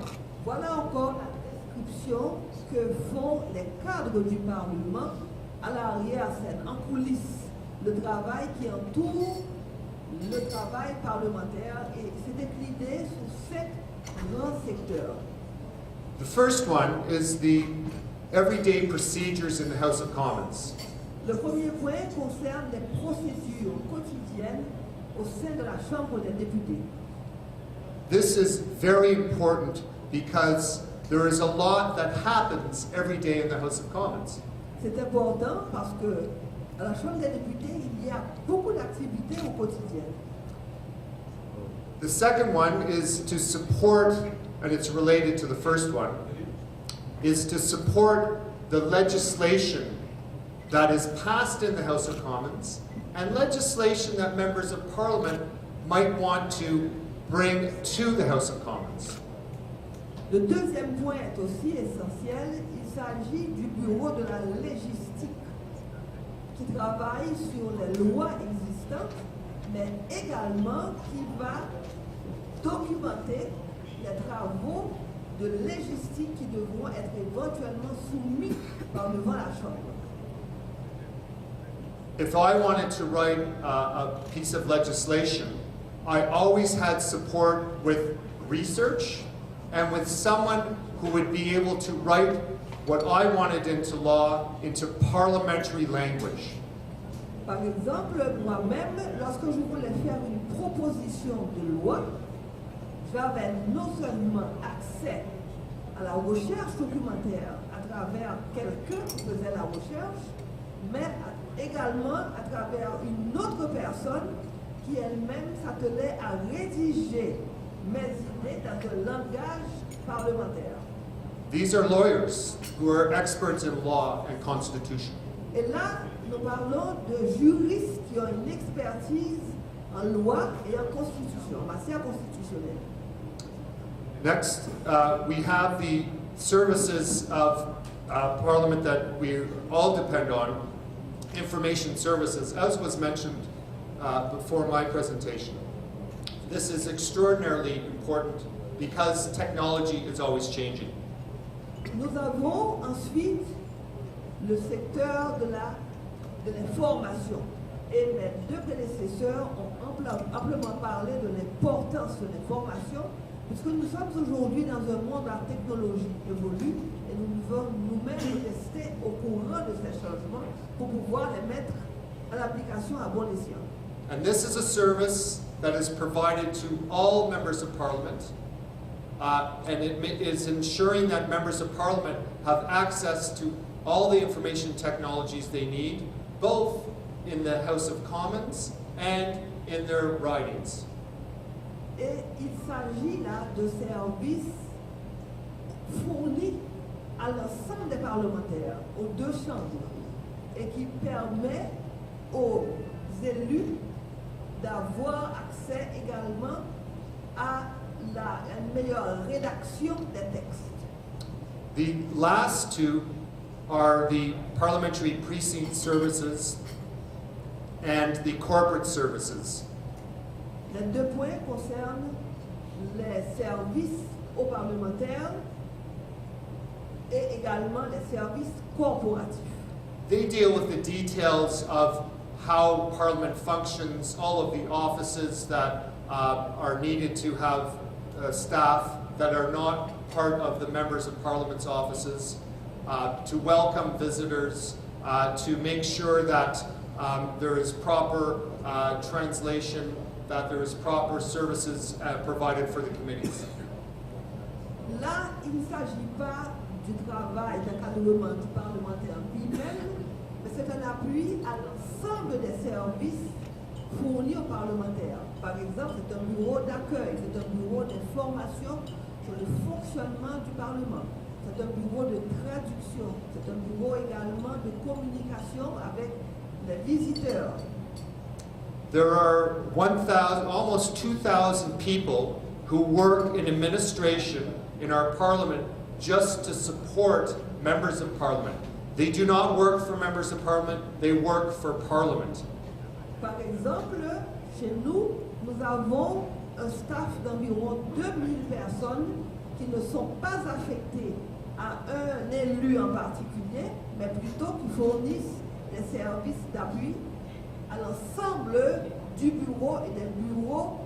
Voilà encore la description que font les cadres du Parlement à l'arrière-scène, en coulisses, le travail qui entoure le travail parlementaire, et c'est décliné sur 7 grands secteurs. The first one is the everyday procedures in the House of Commons. Le premier point concerne les procédures quotidiennes au sein de la Chambre des députés. This is very important because there is a lot that happens every day in the House of Commons. C'est important parce que à la Chambre des députés, il y a beaucoup d'activités au quotidien. The second one is to support, and it's related to the first one, is to support the legislation that is passed in the House of Commons and legislation that members of Parliament might want to bring to the House of Commons. Le deuxième point est aussi essentiel. Il s'agit du bureau de la légistique qui travaille sur les lois existantes, mais également qui va documenter les travaux de légistique qui devront être éventuellement soumis par devant la Chambre. If I wanted to write a piece of legislation, I always had support with research and with someone who would be able to write what I wanted into law into parliamentary language. Par exemple, moi-même, lorsque je voulais faire une proposition de loi, j'avais non seulement accès à la recherche documentaire à travers quelqu'un qui faisait la recherche, mais également à travers une autre personne qui elle-même s'attelait à rédiger mes idées dans un langage parlementaire. These are lawyers who are experts in law and constitution. Et là, nous parlons de juristes qui ont une expertise en loi et en constitution, en matière constitutionnelle. Next, we have the services of Parliament that we all depend on, information services, as was mentioned before my presentation. This is extraordinarily important because technology is always changing. Nous avons ensuite le secteur de l'information. Et mes 2 prédécesseurs ont amplement parlé de l'importance de l'information, puisque nous sommes aujourd'hui dans un monde où la technologie évolue et nous devons nous-mêmes rester au courant de ces changements pour pouvoir les mettre à l'application à bon escient. And this is a service that is provided to all members of Parliament. And it is ensuring that members of Parliament have access to all the information technologies they need, both in the House of Commons and in their ridings. Et il s'agit là de services fournis à l'ensemble des parlementaires, aux 2 chambres, et qui permet aux élus d'avoir accès également à une meilleure rédaction des textes. The last 2 are the parliamentary precinct services and the corporate services. Les 2 points concernent les services aux parlementaires et également les services corporatifs. They deal with the details of how Parliament functions, all of the offices that are needed to have staff that are not part of the members of Parliament's offices, to welcome visitors, to make sure that there is proper translation, that there is proper services provided for the committees. Là, il ne s'agit pas du travail d'encadrement du parlementaire lui-même, mais c'est un appui à l'ensemble des services fournis aux parlementaires. Par exemple, c'est un bureau d'accueil, c'est un bureau d'information sur le fonctionnement du Parlement. C'est un bureau de traduction, c'est un bureau également de communication avec les visiteurs. There are 1,000, almost 2,000 people who work in administration in our parliament just to support members of parliament. They do not work for members of parliament, they work for parliament. Par exemple, chez nous, nous avons un staff d'environ 2000 personnes qui ne sont pas affectées à un élu en particulier, mais plutôt qui fournissent des services d'appui à l'ensemble du bureau et des bureaux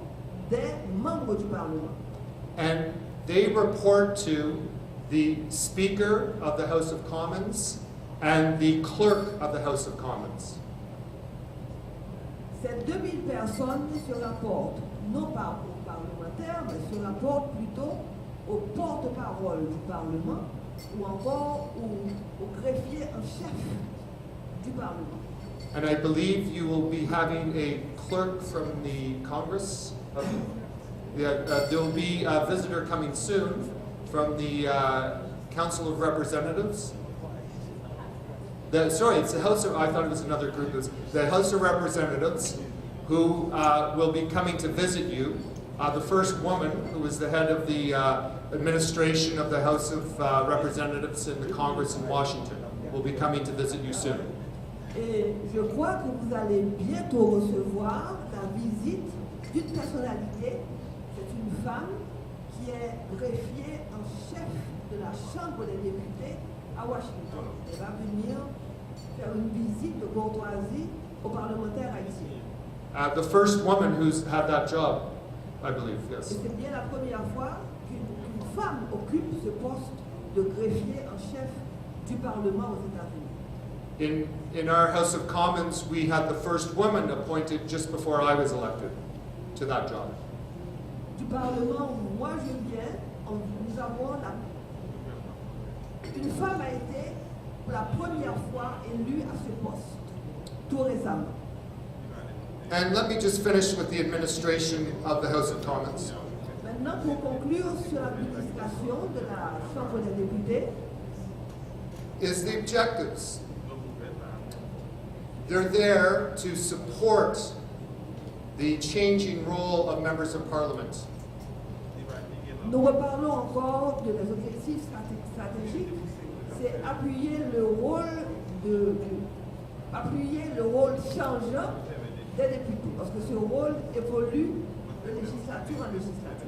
des membres du Parlement. And they report to the Speaker of the House of Commons and the Clerk of the House of Commons. Ces 2000 personnes se rapportent non pas aux parlementaires, mais se rapportent plutôt au porte-parole du Parlement ou encore au greffier en chef du Parlement. And I believe you will be having a clerk from the Congress. There will be a visitor coming soon from the Council of Representatives. It's the House of, I thought it was another group. It's the House of Representatives who will be coming to visit you. The first woman, who is the head of the administration of the House of Representatives in the Congress in Washington, will be coming to visit you soon. Et je crois que vous allez bientôt recevoir la visite d'une personnalité. C'est une femme qui est greffier en chef de la Chambre des députés à Washington. Elle va venir faire une visite de courtoisie aux parlementaires haïtiens. The first woman who's had that job, I believe, yes. Et c'est bien la première fois qu'une femme occupe ce poste de greffier en chef du Parlement aux États-Unis. In our House of Commons, we had the first woman appointed just before I was elected to that job. Du Parlement où moi je viens, nous avons une femme a été pour la première fois élue à ce poste, tout récemment. And let me just finish with the administration of the House of Commons. Maintenant, pour conclure sur l'administration de la Chambre des députés, Is the objectives. They're there to support the changing role of members of parliament. nous reparlons encore de les objectifs stratégiques, c'est appuyer le rôle changeant des députés, parce que ce rôle évolue de législature en législature.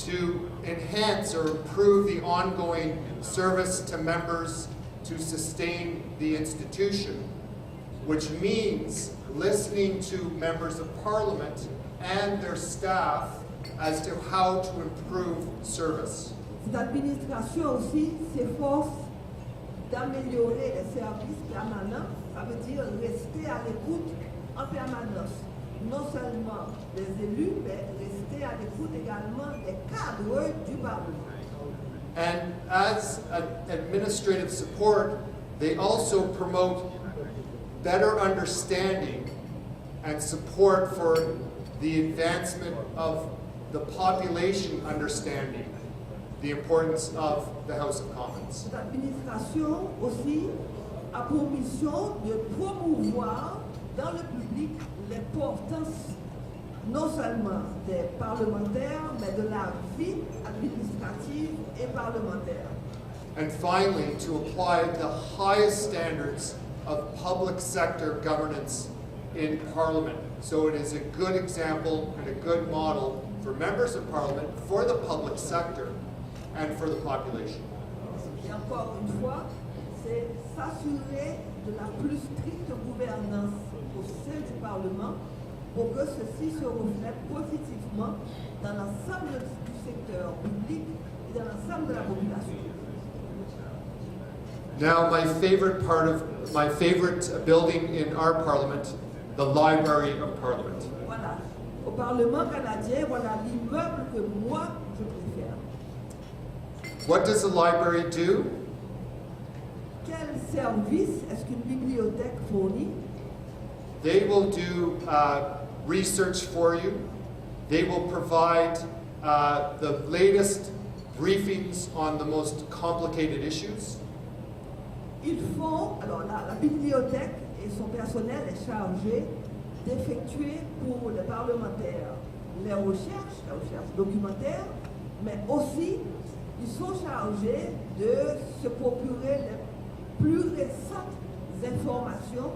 To enhance or improve the ongoing service to members to sustain the institution, which means listening to members of parliament and their staff as to how to improve service. Cette administration aussi s'efforce d'améliorer les services permanents, ça veut dire rester à l'écoute en permanence. Non seulement des élus, mais rester à l'écoute également des cadres du Parlement. And as an administrative support, they also promote better understanding and support for the advancement of the population understanding the importance of the House of Commons. Cette administration aussi a pour mission de promouvoir dans le public l'importance non seulement des parlementaires, mais de la vie administrative et parlementaire. And finally, to apply the highest standards of public sector governance in Parliament. So it is a good example and a good model for members of Parliament, for the public sector, and for the population. Et encore une fois, c'est s'assurer de la plus stricte gouvernance au sein du Parlement pour que ceci se reflète positivement dans l'ensemble du secteur public et dans l'ensemble de la population. Now, my favorite building in our parliament, the Library of Parliament. Voilà. Au Parlement canadien, voilà l'immeuble que moi, je préfère. What does the library do? Quel service est-ce qu'une bibliothèque fournit? They will do research for you. They will provide the latest briefings on the most complicated issues. Ils font, alors la bibliothèque et son personnel est chargé d'effectuer pour les parlementaires les recherches, la recherche documentaire, mais aussi ils sont chargés de se procurer les plus récentes informations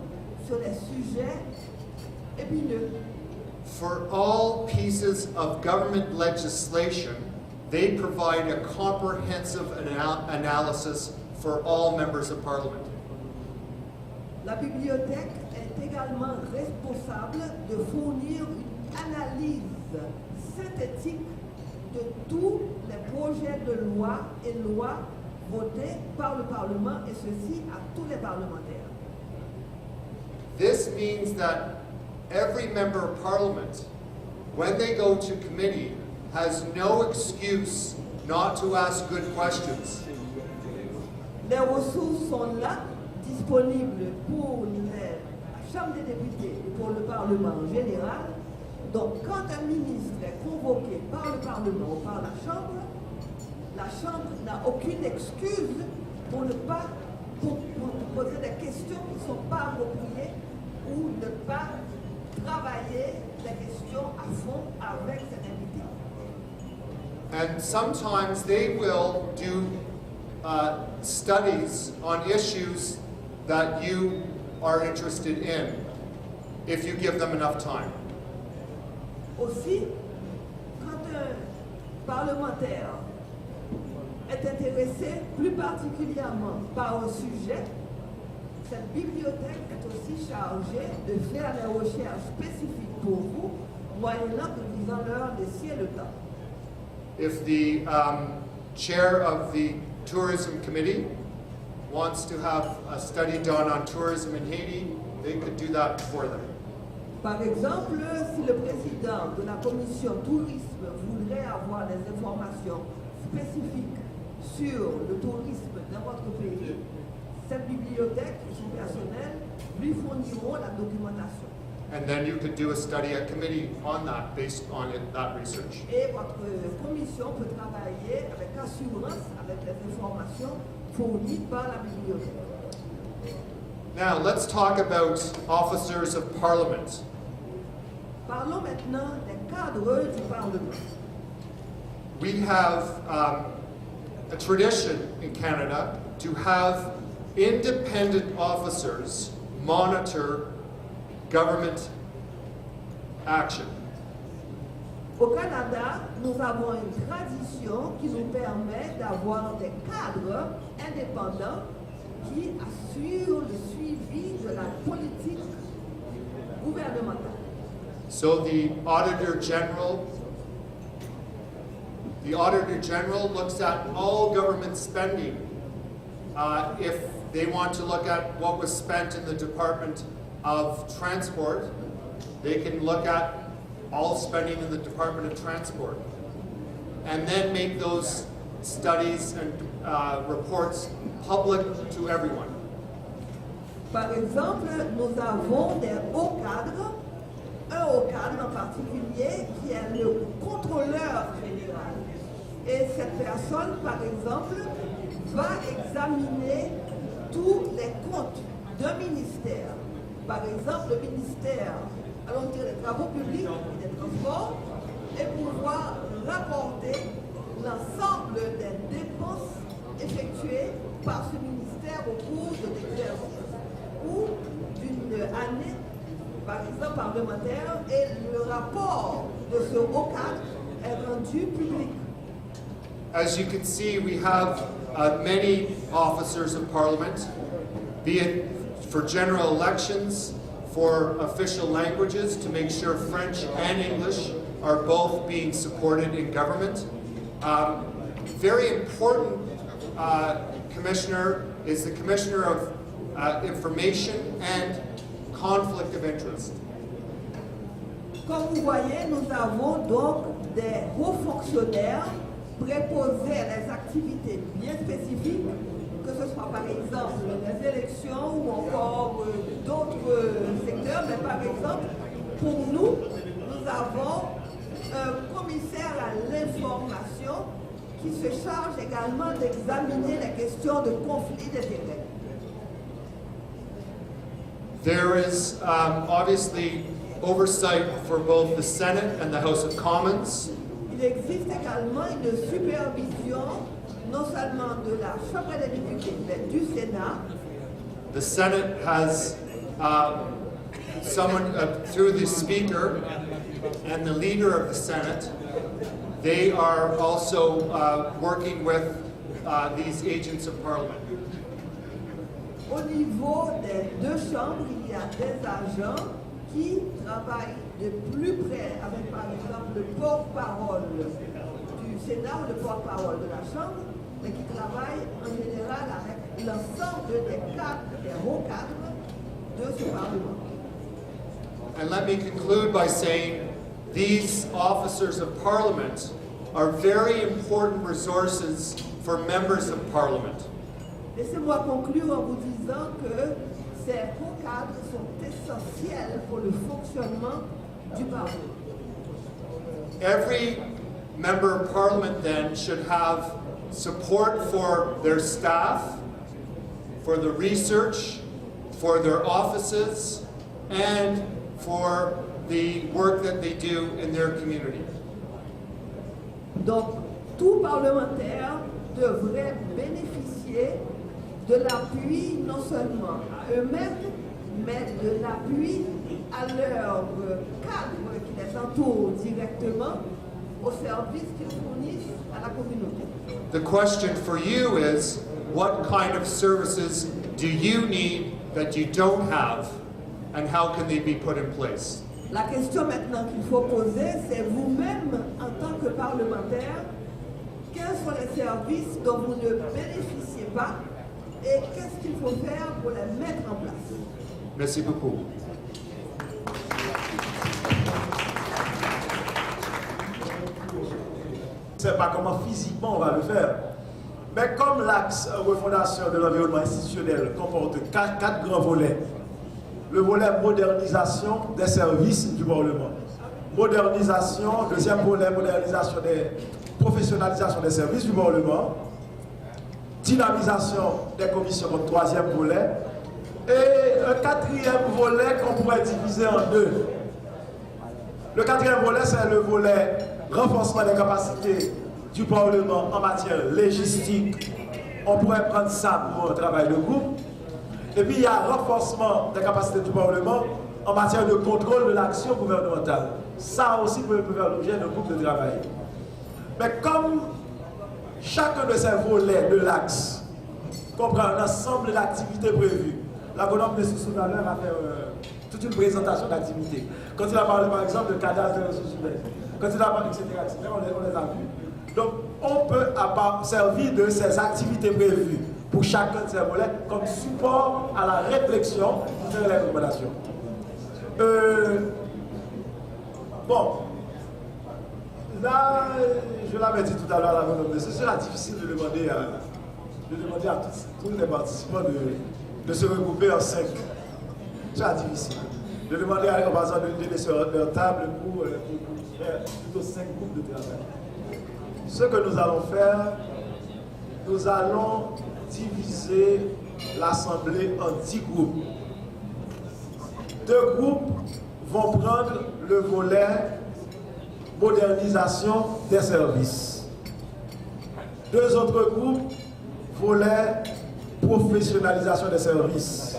sur les sujets épineux. For all pieces of government legislation, they provide a comprehensive analysis for all members of parliament. La bibliothèque est également responsable de fournir une analyse synthétique de tous les projets de loi et lois votés par le Parlement, et ceci à tous les parlementaires. This means that every member of parliament, when they go to committee, has no excuse not to ask good questions. Les ressources sont là, disponibles pour la Chambre des députés et pour le Parlement en général. Donc, quand un ministre est convoqué par le Parlement ou par la Chambre n'a aucune excuse pour ne pas pour poser des questions qui ne sont pas appropriées ou ne pas travailler les questions à fond avec cet invité. And sometimes they will do studies on issues that you are interested in, if you give them enough time. Aussi, quand un parlementaire est intéressé plus particulièrement par un sujet, cette bibliothèque est aussi chargée de faire des recherches spécifiques pour vous, moyennant que vous en leur laissiez le temps. If the chair of the tourism committee wants to have a study done on tourism in Haiti, they could do that for them. Par exemple, si le président de la commission tourisme voudrait avoir des informations spécifiques sur le tourisme dans votre pays, cette bibliothèque et son personnel lui fourniront la documentation. And then you could do a study at committee on that, based on that research. Et votre commission peut travailler avec assurance avec les informations fournies par la bibliothèque. Now, let's talk about officers of parliament. Parlons maintenant des cadres du Parlement. We have a tradition in Canada to have independent officers monitor government action. Au Canada, nous avons une tradition qui nous permet d'avoir des cadres indépendants qui assurent le suivi de la politique gouvernementale. So the Auditor General looks at all government spending. If they want to look at what was spent in the Department of Transport, they can look at all spending in the Department of Transport and then make those studies and reports public to everyone. Par exemple, nous avons des hauts cadres, un haut cadre en particulier qui est le contrôleur général. Et cette personne, par exemple, va examiner tous les comptes d'un ministère. Par exemple, le ministère, allons dire des travaux publics et des transports, et pouvoir rapporter l'ensemble des dépenses effectuées par ce ministère au cours de l'exercice ou d'une année, par exemple parlementaire, et le rapport de ce haut cadre est rendu public. As you can see, we have many officers of parliament, be it for general elections, for official languages, to make sure French and English are both being supported in government. Very important, Commissioner, is the Commissioner of Information and Conflict of Interest. Comme vous voyez, nous avons donc des hauts fonctionnaires préposés à des activités bien spécifiques, que ce soit par exemple les élections ou encore d'autres secteurs, mais par exemple, pour nous, nous avons un commissaire à l'information qui se charge également d'examiner les questions de conflit d'intérêts. There is obviously oversight for both the Senate and the House of Commons. Il existe également une supervision non seulement de la Chambre des députés, mais du Sénat. The Senate has someone through the Speaker and the leader of the Senate. They are also working with these agents of Parliament. Au niveau des deux chambres, il y a des agents qui travaillent de plus près avec, par exemple, le porte-parole du Sénat ou le porte-parole de la Chambre, mais qui travaillent en général avec l'ensemble des hauts cadres de ce Parlement. And let me conclude by saying these officers of Parliament are very important resources for members of Parliament. Laissez-moi conclure en vous disant que ces hauts cadres sont essentiels pour le fonctionnement du Parlement. Every member of Parliament then should have support for their staff, for the research, for their offices, and for the work that they do in their community. Donc, tout parlementaire devrait bénéficier de l'appui non seulement à eux-mêmes, mais de l'appui à leur cadre qui les entoure directement au service qu'ils fournissent à la communauté. The question for you is, what kind of services do you need that you don't have, and how can they be put in place? La question maintenant qu'il faut poser, c'est vous-même, en tant que parlementaire, quels sont les services dont vous ne bénéficiez pas et qu'est-ce qu'il faut faire pour les mettre en place? Merci beaucoup. Je ne sais pas comment physiquement on va le faire. Mais comme l'axe refondation de l'environnement institutionnel comporte quatre grands volets, le volet modernisation des services du Parlement, modernisation, deuxième volet, modernisation professionnalisation des services du Parlement, dynamisation des commissions, comme troisième volet, et un quatrième volet qu'on pourrait diviser en deux. Le quatrième volet, c'est le volet renforcement des capacités du Parlement en matière légistique. On pourrait prendre ça pour un travail de groupe. Et puis il y a renforcement des capacités du Parlement en matière de contrôle de l'action gouvernementale. Ça aussi peut faire l'objet d'un groupe de travail. Mais comme chacun de ces volets de l'axe comprend un ensemble d'activités prévues, la colonne de sous-valeur a fait toute une présentation d'activités. Quand il a parlé par exemple de cadastre des ressources humaines, quand il a parlé, etc., on les a vus. Donc on peut servir de ces activités prévues pour chacun de ces volets comme support à la réflexion sur les recommandations. Bon, là, je l'avais dit tout à l'heure à la madame, ce sera difficile de demander à tous les participants de se regrouper en 5. C'est difficile. De demander à l'ambassadeur de donner sur leur table pour faire plutôt 5 groupes de travail. Ce que nous allons faire, nous allons diviser l'Assemblée en 10 groupes. 2 groupes vont prendre le volet modernisation des services. 2 autres groupes, volet professionnalisation des services.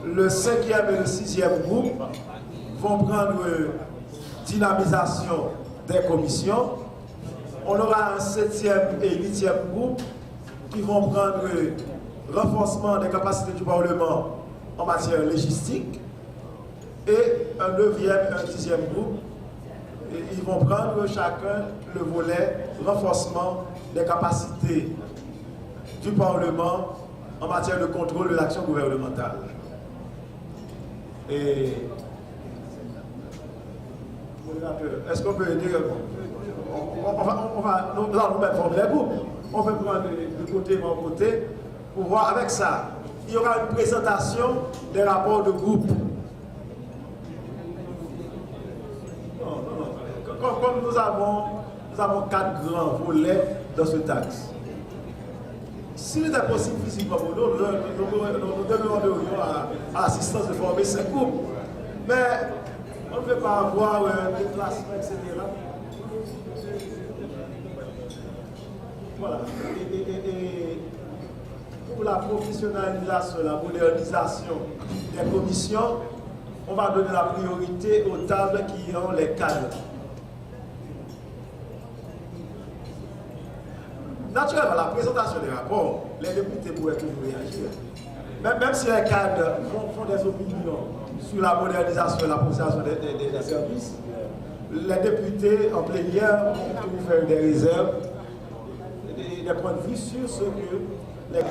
Le 5e et le 6e groupe vont prendre dynamisation des commissions. On aura un 7e et 8e groupe qui vont prendre renforcement des capacités du Parlement en matière légistique. Et un 9e et un 10e groupe, et ils vont prendre chacun le volet renforcement des capacités du Parlement en matière de contrôle de l'action gouvernementale. Et est-ce qu'on peut dire, nous allons mettre former les groupes, on peut prendre de côté mon côté pour voir avec ça. Il y aura une présentation des rapports de groupe. Comme nous avons 4 grands volets dans ce texte. S'il était possible physiquement pour nous, nous demanderions à l'assistance de former ces groupes. Mais on ne peut pas avoir des déplacement, etc. Voilà. Et pour la professionnalisation, la modernisation des commissions, on va donner la priorité aux tables qui ont les cadres. Naturellement, la présentation des rapports, les députés pourraient toujours réagir. Même si les cadres font des opinions sur la modernisation et la professionnalisation des services, les députés en plénière vont toujours faire des réserves, des points de vue sur ce que les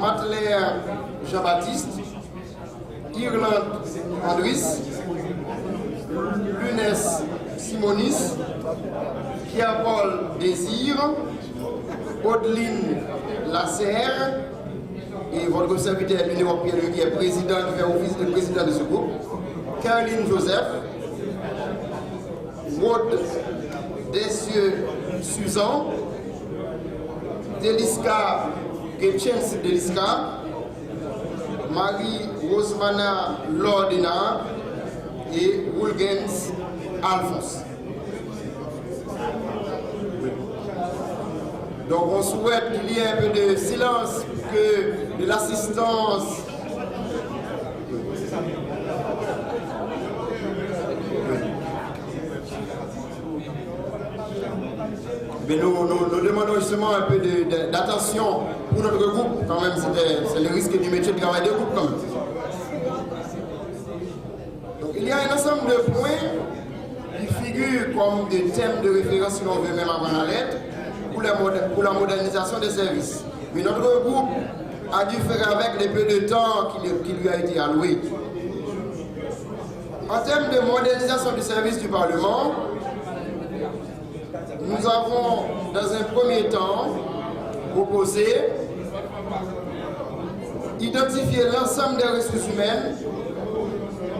Matler Jean-Baptiste, Irlande Andris, Lunès Simonis, Pierre-Paul Désir, Audeline Lasserre et votre serviteur Lunéo Pierre qui est président, qui fait office de président de ce groupe, Caroline Joseph, Maud Dessieux Suzan, Deliska Getchens Deliska, Marie-Rosemana Lordina et Woulgens Alphonse. Donc on souhaite qu'il y ait un peu de silence, que de l'assistance. Mais nous demandons justement un peu d'attention pour notre groupe, quand même, c'est le risque du métier de travail de groupe quand même. Donc il y a un ensemble de points qui figurent comme des thèmes de référence, si l'on veut même avant la lettre, pour la modernisation des services. Mais notre groupe a dû faire avec les peu de temps qui lui a été alloué. En termes de modernisation du service du Parlement, nous avons, dans un premier temps, proposé identifier l'ensemble des ressources humaines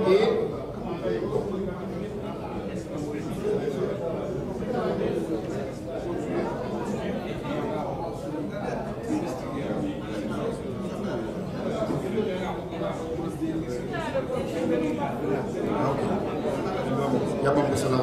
et il y a pas de cela.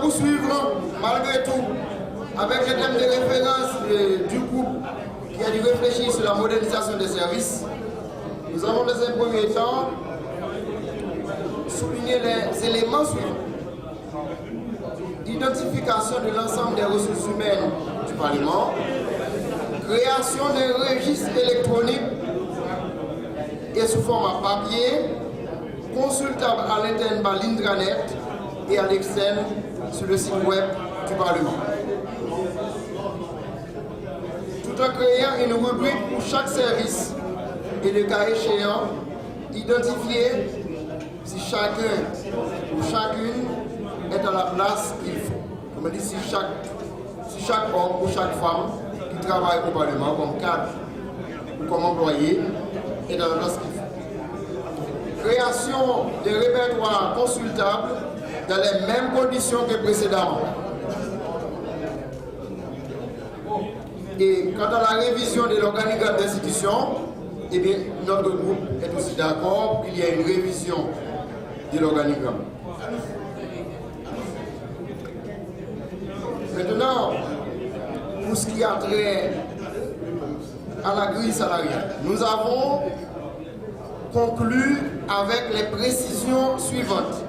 Poursuivre malgré tout avec le thème de référence du groupe qui a dû réfléchir sur la modernisation des services. Nous avons dans un premier temps souligné les éléments suivants. Identification de l'ensemble des ressources humaines du Parlement, création d'un registre électronique et sous format papier, consultable à l'interne par l'intranet et à l'externe sur le site web du Parlement. Tout en créant une rubrique pour chaque service et le cas échéant, identifier si chacun ou chacune est à la place qu'il faut. Comme dit, si chaque homme ou chaque femme qui travaille au Parlement comme cadre ou comme employé est à la place qu'il faut. Création de répertoires consultables dans les mêmes conditions que précédemment. Et quant à la révision de l'organigramme d'institution, eh bien, notre groupe est aussi d'accord qu'il y a une révision de l'organigramme. Maintenant, pour ce qui a trait à la grille salariale, nous avons conclu avec les précisions suivantes.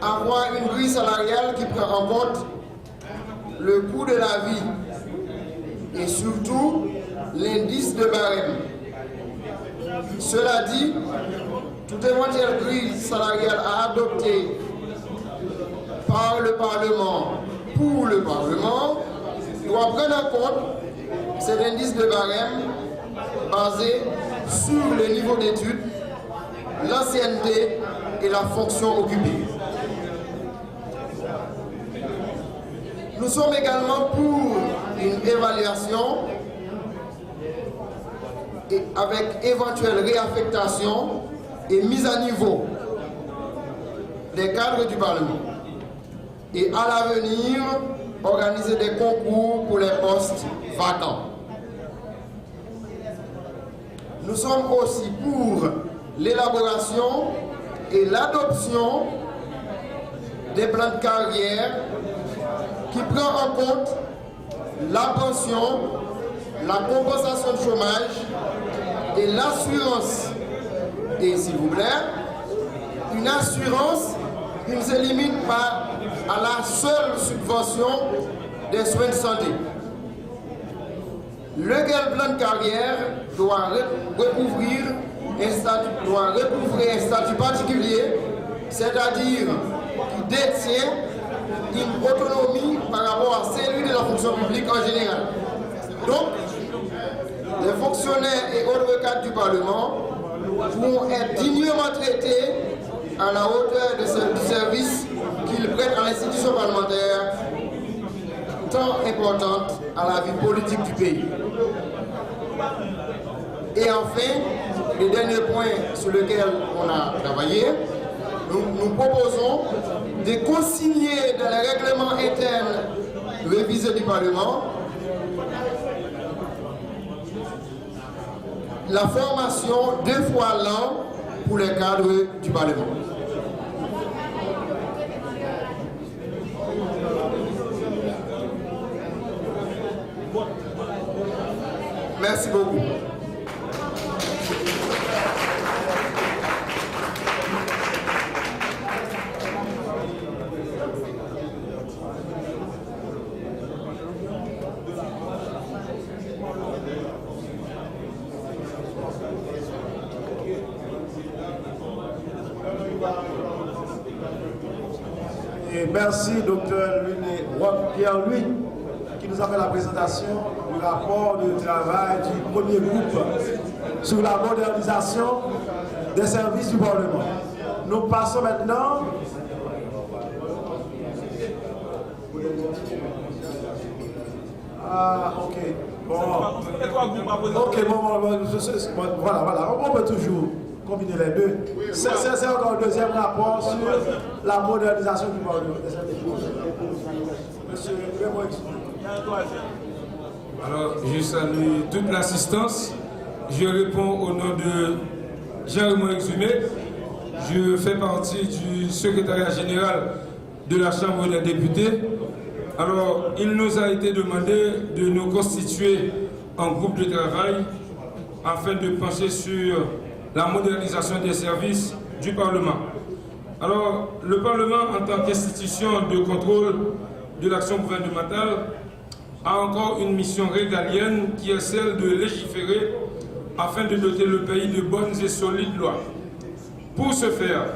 Avoir une grille salariale qui prend en compte le coût de la vie et surtout l'indice de barème. Cela dit, toute éventuelle grille salariale à adopter par le Parlement pour le Parlement doit prendre en compte cet indice de barème basé sur le niveau d'études, l'ancienneté et la fonction occupée. Nous sommes également pour une évaluation et avec éventuelle réaffectation et mise à niveau des cadres du Parlement. Et à l'avenir, organiser des concours pour les postes vacants. Nous sommes aussi pour l'élaboration et l'adoption des plans de carrière qui prend en compte la pension, la compensation de chômage et l'assurance. Et s'il vous plaît, une assurance qui ne se limite pas à la seule subvention des soins de santé. Le plan de carrière doit recouvrir un statut particulier, c'est-à-dire qui détient une autonomie par rapport à celui de la fonction publique en général. Donc, les fonctionnaires et autres cadres du Parlement pourront être dignement traités à la hauteur de ce service qu'ils prêtent à l'institution parlementaire, tant importante à la vie politique du pays. Et enfin, le dernier point sur lequel on a travaillé, nous proposons de consigner dans les règlements internes révisés du Parlement la formation 2 fois l'an pour les cadres du Parlement. Merci beaucoup. Et merci, docteur Pierre-Louis, qui nous a fait la présentation du rapport de travail du premier groupe sur la modernisation des services du Parlement. Nous passons maintenant ok. Bon. Ok, voilà. On peut toujours combiner les deux. C'est encore le deuxième rapport sur la modernisation du Parlement. Monsieur Alors, je salue toute l'assistance. Je réponds au nom de Jean-Raymond Exumé. Je fais partie du secrétariat général de la Chambre des députés. Alors, il nous a été demandé de nous constituer en groupe de travail afin de pencher sur la modernisation des services du Parlement. Alors, le Parlement, en tant qu'institution de contrôle de l'action gouvernementale, a encore une mission régalienne qui est celle de légiférer afin de doter le pays de bonnes et solides lois. Pour ce faire,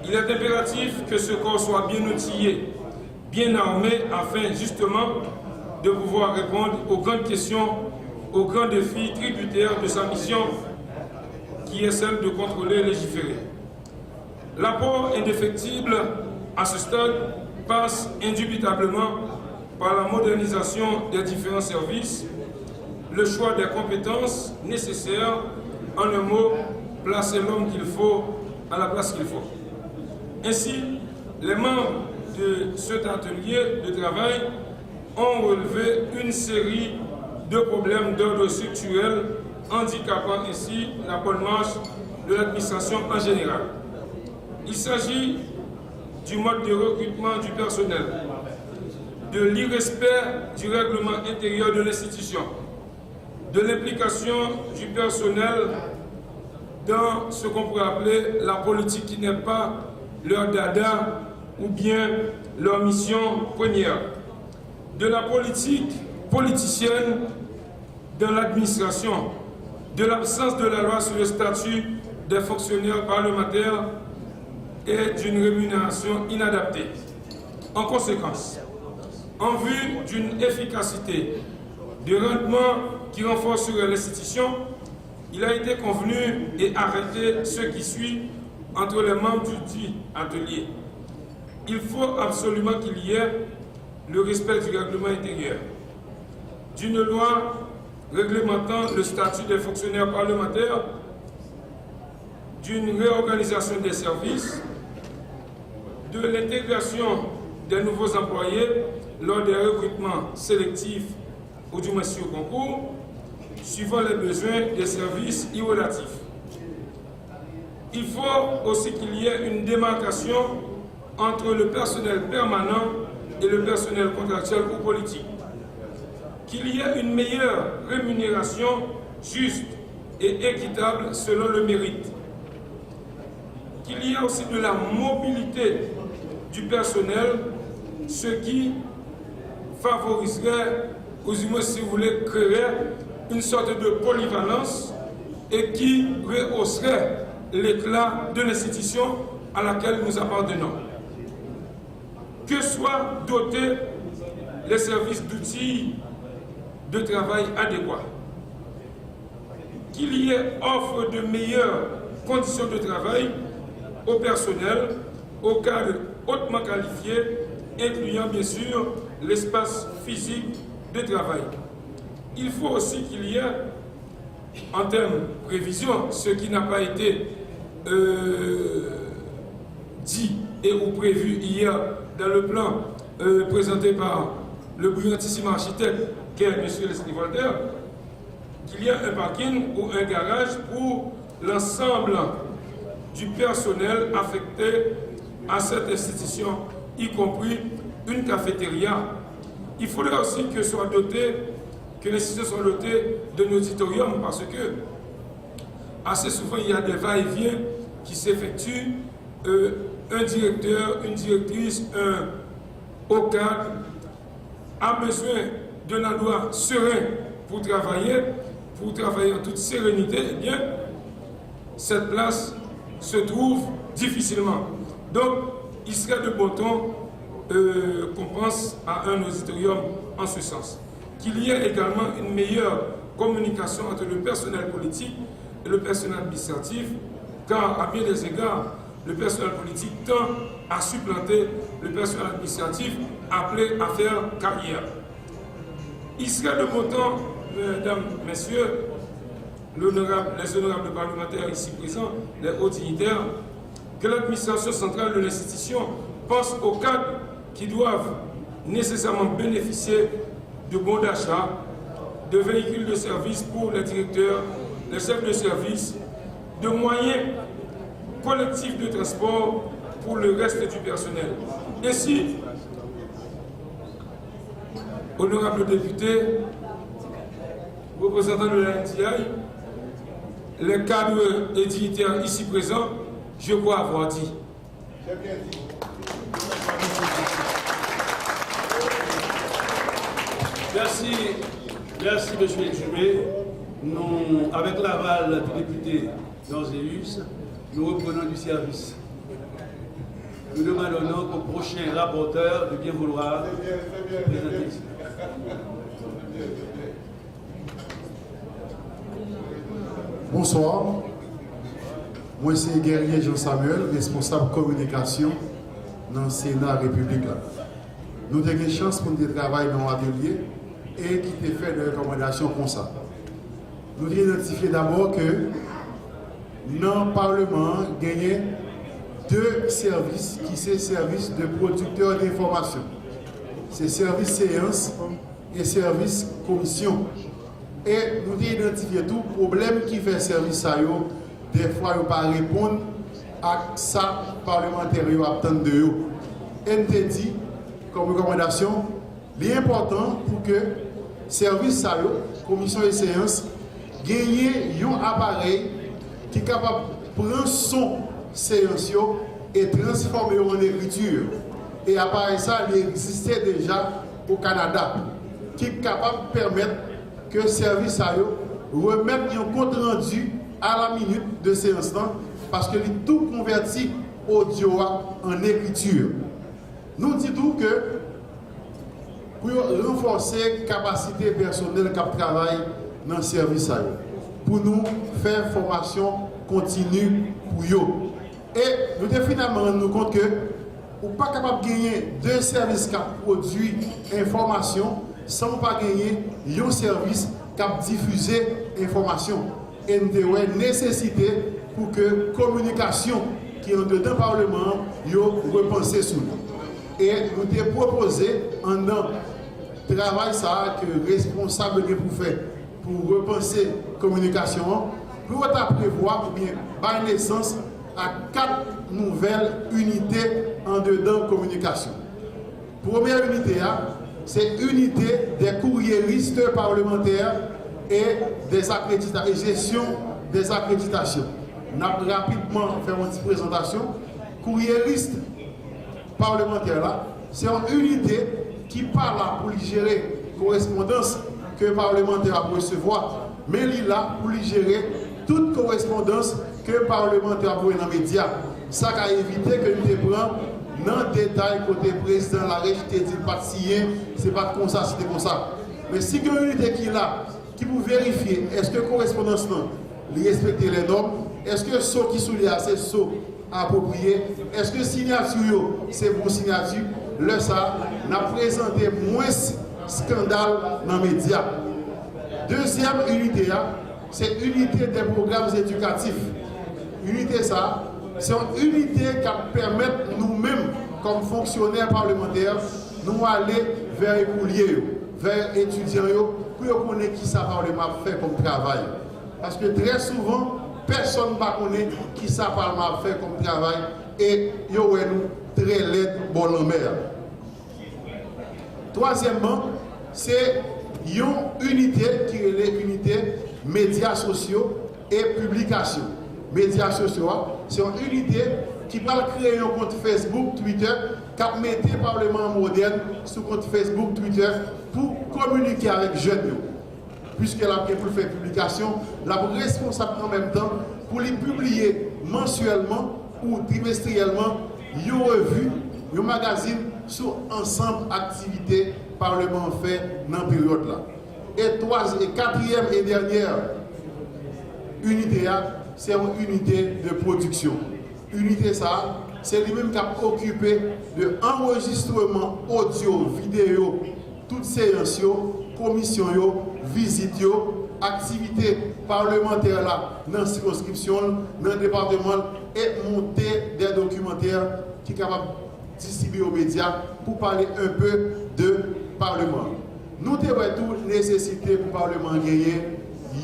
il est impératif que ce corps soit bien outillé, bien armé, afin justement de pouvoir répondre aux grandes questions, aux grands défis tributaires de sa mission, qui est celle de contrôler et légiférer. L'apport indéfectible à ce stade passe indubitablement par la modernisation des différents services, le choix des compétences nécessaires, en un mot, placer l'homme qu'il faut à la place qu'il faut. Ainsi, les membres de cet atelier de travail ont relevé une série de problèmes d'ordre structurel handicapant ainsi la bonne marche de l'administration en général. Il s'agit du mode de recrutement du personnel, de l'irrespect du règlement intérieur de l'institution, de l'implication du personnel dans ce qu'on pourrait appeler la politique qui n'est pas leur dada ou bien leur mission première, de la politique politicienne dans l'administration, de l'absence de la loi sur le statut des fonctionnaires parlementaires et d'une rémunération inadaptée. En conséquence, en vue d'une efficacité de rendement qui renforcerait l'institution, il a été convenu et arrêté ce qui suit entre les membres du dit atelier. Il faut absolument qu'il y ait le respect du règlement intérieur, d'une loi réglementant le statut des fonctionnaires parlementaires, d'une réorganisation des services, de l'intégration des nouveaux employés lors des recrutements sélectifs ou du moins sur concours, suivant les besoins des services irrelatifs. Il faut aussi qu'il y ait une démarcation entre le personnel permanent et le personnel contractuel ou politique. Qu'il y ait une meilleure rémunération juste et équitable selon le mérite. Qu'il y ait aussi de la mobilité du personnel, ce qui favoriserait, ou du moins si vous voulez, créerait une sorte de polyvalence et qui rehausserait l'éclat de l'institution à laquelle nous appartenons. Que soient dotés les services d'outils de travail adéquats. Qu'il y ait offre de meilleures conditions de travail au personnel, au cadre hautement qualifié, incluant bien sûr l'espace physique de travail. Il faut aussi qu'il y ait, en termes de prévision, ce qui n'a pas été dit et ou prévu hier dans le plan présenté par le brillantissime architecte qu'est M. Leslie Voltaire, qu'il y ait un parking ou un garage pour l'ensemble du personnel affecté à cette institution, y compris une cafétéria. Il faudrait aussi que l'institution soit dotée d'un auditorium parce que assez souvent il y a des va-et-vient qui s'effectuent. Un directeur, une directrice, un haut cadre a besoin d'un endroit serein pour travailler en toute sérénité. Eh bien, cette place se trouve difficilement. Donc, il serait de bon ton qu'on pense à un auditorium en ce sens. Qu'il y ait également une meilleure communication entre le personnel politique et le personnel administratif, car à bien des égards, le personnel politique tend à supplanter le personnel administratif appelé à faire carrière. Il serait de bon temps, mesdames, messieurs, les honorables parlementaires ici présents, les hauts dignitaires, que l'administration centrale de l'institution pense aux cadres qui doivent nécessairement bénéficier de bons d'achat, de véhicules de service pour les directeurs, les chefs de service, de moyens collectifs de transport pour le reste du personnel. Ainsi, honorables députés, représentants de la NTI, les cadres et dignitaires ici présents, je crois avoir dit. Merci M. Exumé. Nous, avec l'aval du député d'Anzéus, nous reprenons du service. Nous demandons donc au prochain rapporteur de bien vouloir présenter ici. Bonsoir. Moi, c'est Guerrier Jean-Samuel, responsable communication dans le Sénat République. Nous avons une chance pour nous travailler dans l'atelier et qui te fait des recommandations comme ça. Nous avons identifié d'abord que dans le Parlement, il y a deux services qui sont services de producteurs d'information. C'est service séance et service commission. Et nous avons identifié tout problème qui fait service à eux. Des fois, ils ne peuvent pas répondre à ça parlementaire attend de eux. Et nous avons dit, comme recommandation, l'important pour que service à eux, commission et séance, gagne un appareil qui est capable de prendre son séance et transformer en écriture. Et appareil ça, il existait déjà au Canada, qui est capable de permettre que le service à eux remette un compte rendu à la minute de séance parce que est tout converti audio en écriture. Nous disons que pour renforcer la capacité personnelle qui travaille dans le service à eux, pour nous faire formation continue pour eux. Et nous devons finalement nous compte que nous ne sommes pas capables de gagner deux services qui produisent information sans pas gagner un service qui diffuse information. Et nous devons nécessiter pour que la communication qui est en dedans du Parlement repense sur nous. Et nous devons proposer un travail ça que responsable pour faire pour repenser la communication, pour prévoir ou bien par naissance à 4 nouvelles unités en dedans de communication. Première unité, c'est l'unité des courriéristes parlementaires et des accréditations, et gestion des accréditations. Nous allons rapidement faire une petite présentation. Courriériste parlementaire, c'est une unité qui parle pour gérer la correspondance que le parlementaire a recevoir, mais il est là pour gérer toute correspondance que le parlementaire a dans les médias. Ça a évité que nous prenions dans le détail côté président la régie dit pas signé, c'est pas comme ça, c'était comme ça. Mais si il y a une unité qui est là, qui peut vérifier est-ce que la correspondance respecte les normes, est-ce que ce qui sont là, c'est ce approprié, est-ce que signature c'est bon signature, le ça n'a présenté moins scandale dans les médias. Deuxième unité, c'est l'unité des programmes éducatifs. Unité ça, c'est une unité qui permet nous-mêmes, comme fonctionnaires parlementaires, nous aller vers les couliers, vers les étudiants, pour connaître qui ça Parlement fait comme travail. Parce que très souvent, personne ne connaît qui ça Parlement fait comme travail et nous très laid bon en mer. Troisièmement, c'est une unité qui est l'unité médias sociaux et publications. Médias sociaux, c'est une unité qui va créer un compte Facebook, Twitter, qui met le Parlement moderne sur le compte Facebook, Twitter, pour communiquer avec les jeunes. Puisqu'elle a pour faire publication, la responsable en même temps pour les publier mensuellement ou trimestriellement une revue, un magazine sur ensemble d'activités Parlement fait dans cette période-là. Et quatrième et dernière unité, c'est une unité de production. Unité ça, c'est lui-même qui a occupé de l'enregistrement audio, vidéo, toutes séances, commissions, visites, activités parlementaires là, dans la circonscription, dans le département, et monter des documentaires qui sont capables de distribuer aux médias pour parler un peu de Parlement. Nous devons tout nécessiter pour le Parlement gagner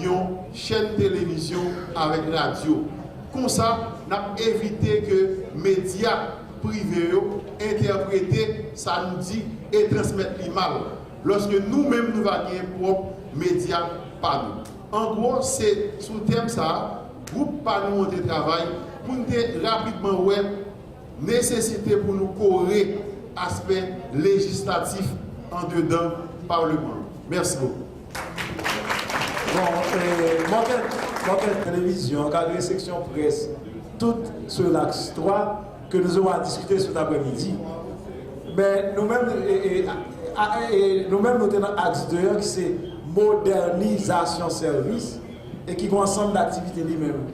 une chaîne de télévision avec radio. Comme ça, nous avons évité que les médias privés interprétent ça nous dit et transmettent l'image. Lorsque nous-mêmes nous allons gagner propres médias par nous. En gros, c'est sous le thème ça, groupe par nous de travail pour nous rapidement ouais, nécessité pour nous corriger aspect législatif en dedans Parlement. Merci beaucoup. Bon, télévision, cadre section presse, tout sur l'axe 3 que nous aurons à discuter cet après-midi. Mais nous-mêmes, nous tenons l'axe 2 qui c'est modernisation service et qui ont ensemble d'activités lui-même,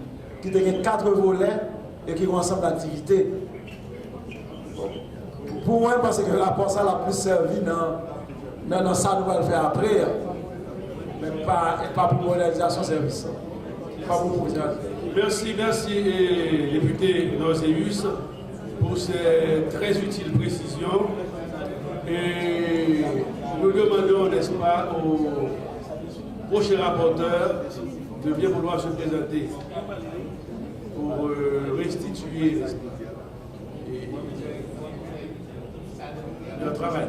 qui ont 4 volets et qui ont ensemble d'activités. Pour moi, parce que la rapport ça l'a plus servi dans ça nous va le faire après, mais pas pour modernisation service. Pas pour Merci, député Noséus, pour ces très utiles précisions. Et nous demandons, n'est-ce pas, au prochain rapporteur de bien vouloir se présenter pour restituer leur travail.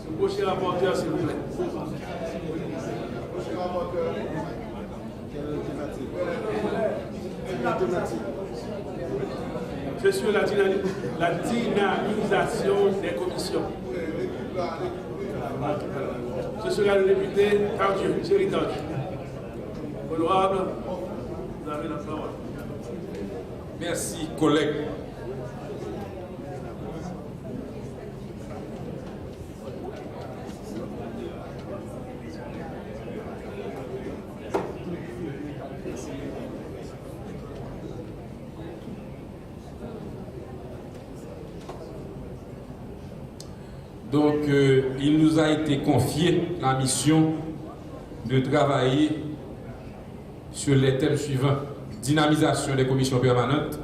Le prochain rapporteur, s'il vous plaît. Prochain rapporteur. C'est sur la dynamisation des commissions. Ce sera le député Cardieu, Thierry Tardieu. Honorable, vous avez la parole. Merci, collègues. Donc, il nous a été confié la mission de travailler sur les thèmes suivants: dynamisation des commissions permanentes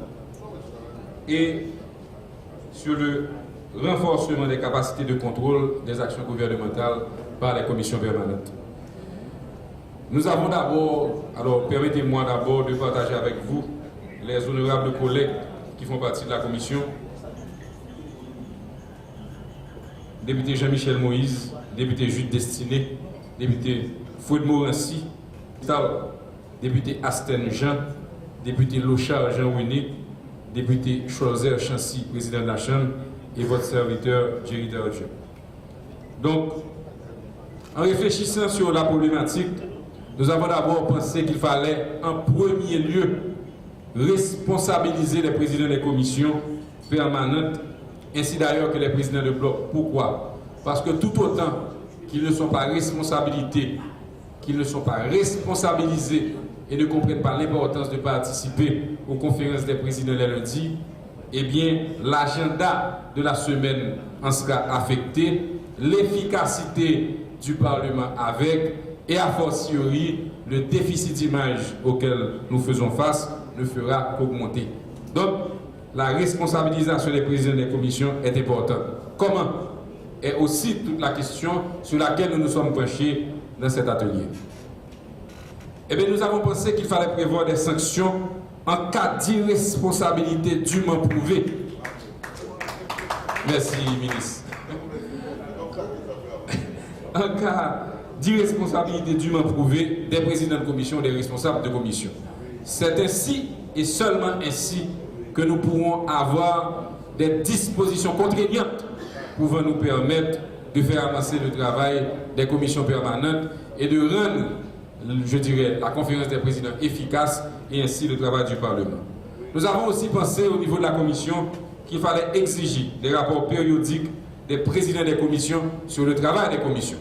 et sur le renforcement des capacités de contrôle des actions gouvernementales par les commissions permanentes. Nous avons d'abord, alors permettez-moi d'abord de partager avec vous les honorables collègues qui font partie de la commission. Député Jean-Michel Moïse, député Jude Destiné, député Fouad Morancy, député Asten Jean, député Lochard Jean-Winné, député Choser Chancy, président de la Chambre, et votre serviteur Jerry Dardieu. Donc, en réfléchissant sur la problématique, nous avons d'abord pensé qu'il fallait en premier lieu responsabiliser les présidents des commissions permanentes, ainsi d'ailleurs que les présidents de bloc. Pourquoi? Parce que tout autant qu'ils ne sont pas responsabilisés et ne comprennent pas l'importance de participer aux conférences des présidents les lundis, eh bien, l'agenda de la semaine en sera affecté, l'efficacité du Parlement avec, et a fortiori, le déficit d'image auquel nous faisons face ne fera qu'augmenter. Donc, la responsabilisation des présidents des commissions est importante. Comment? Est aussi toute la question sur laquelle nous nous sommes penchés dans cet atelier. Eh bien, nous avons pensé qu'il fallait prévoir des sanctions en cas d'irresponsabilité dûment prouvée. Merci, ministre. En cas d'irresponsabilité dûment prouvée des présidents de commission, des responsables de commission. C'est ainsi et seulement ainsi que nous pourrons avoir des dispositions contraignantes pouvant nous permettre de faire avancer le travail des commissions permanentes et de rendre, je dirais, la conférence des présidents efficace et ainsi le travail du Parlement. Nous avons aussi pensé au niveau de la commission qu'il fallait exiger des rapports périodiques des présidents des commissions sur le travail des commissions.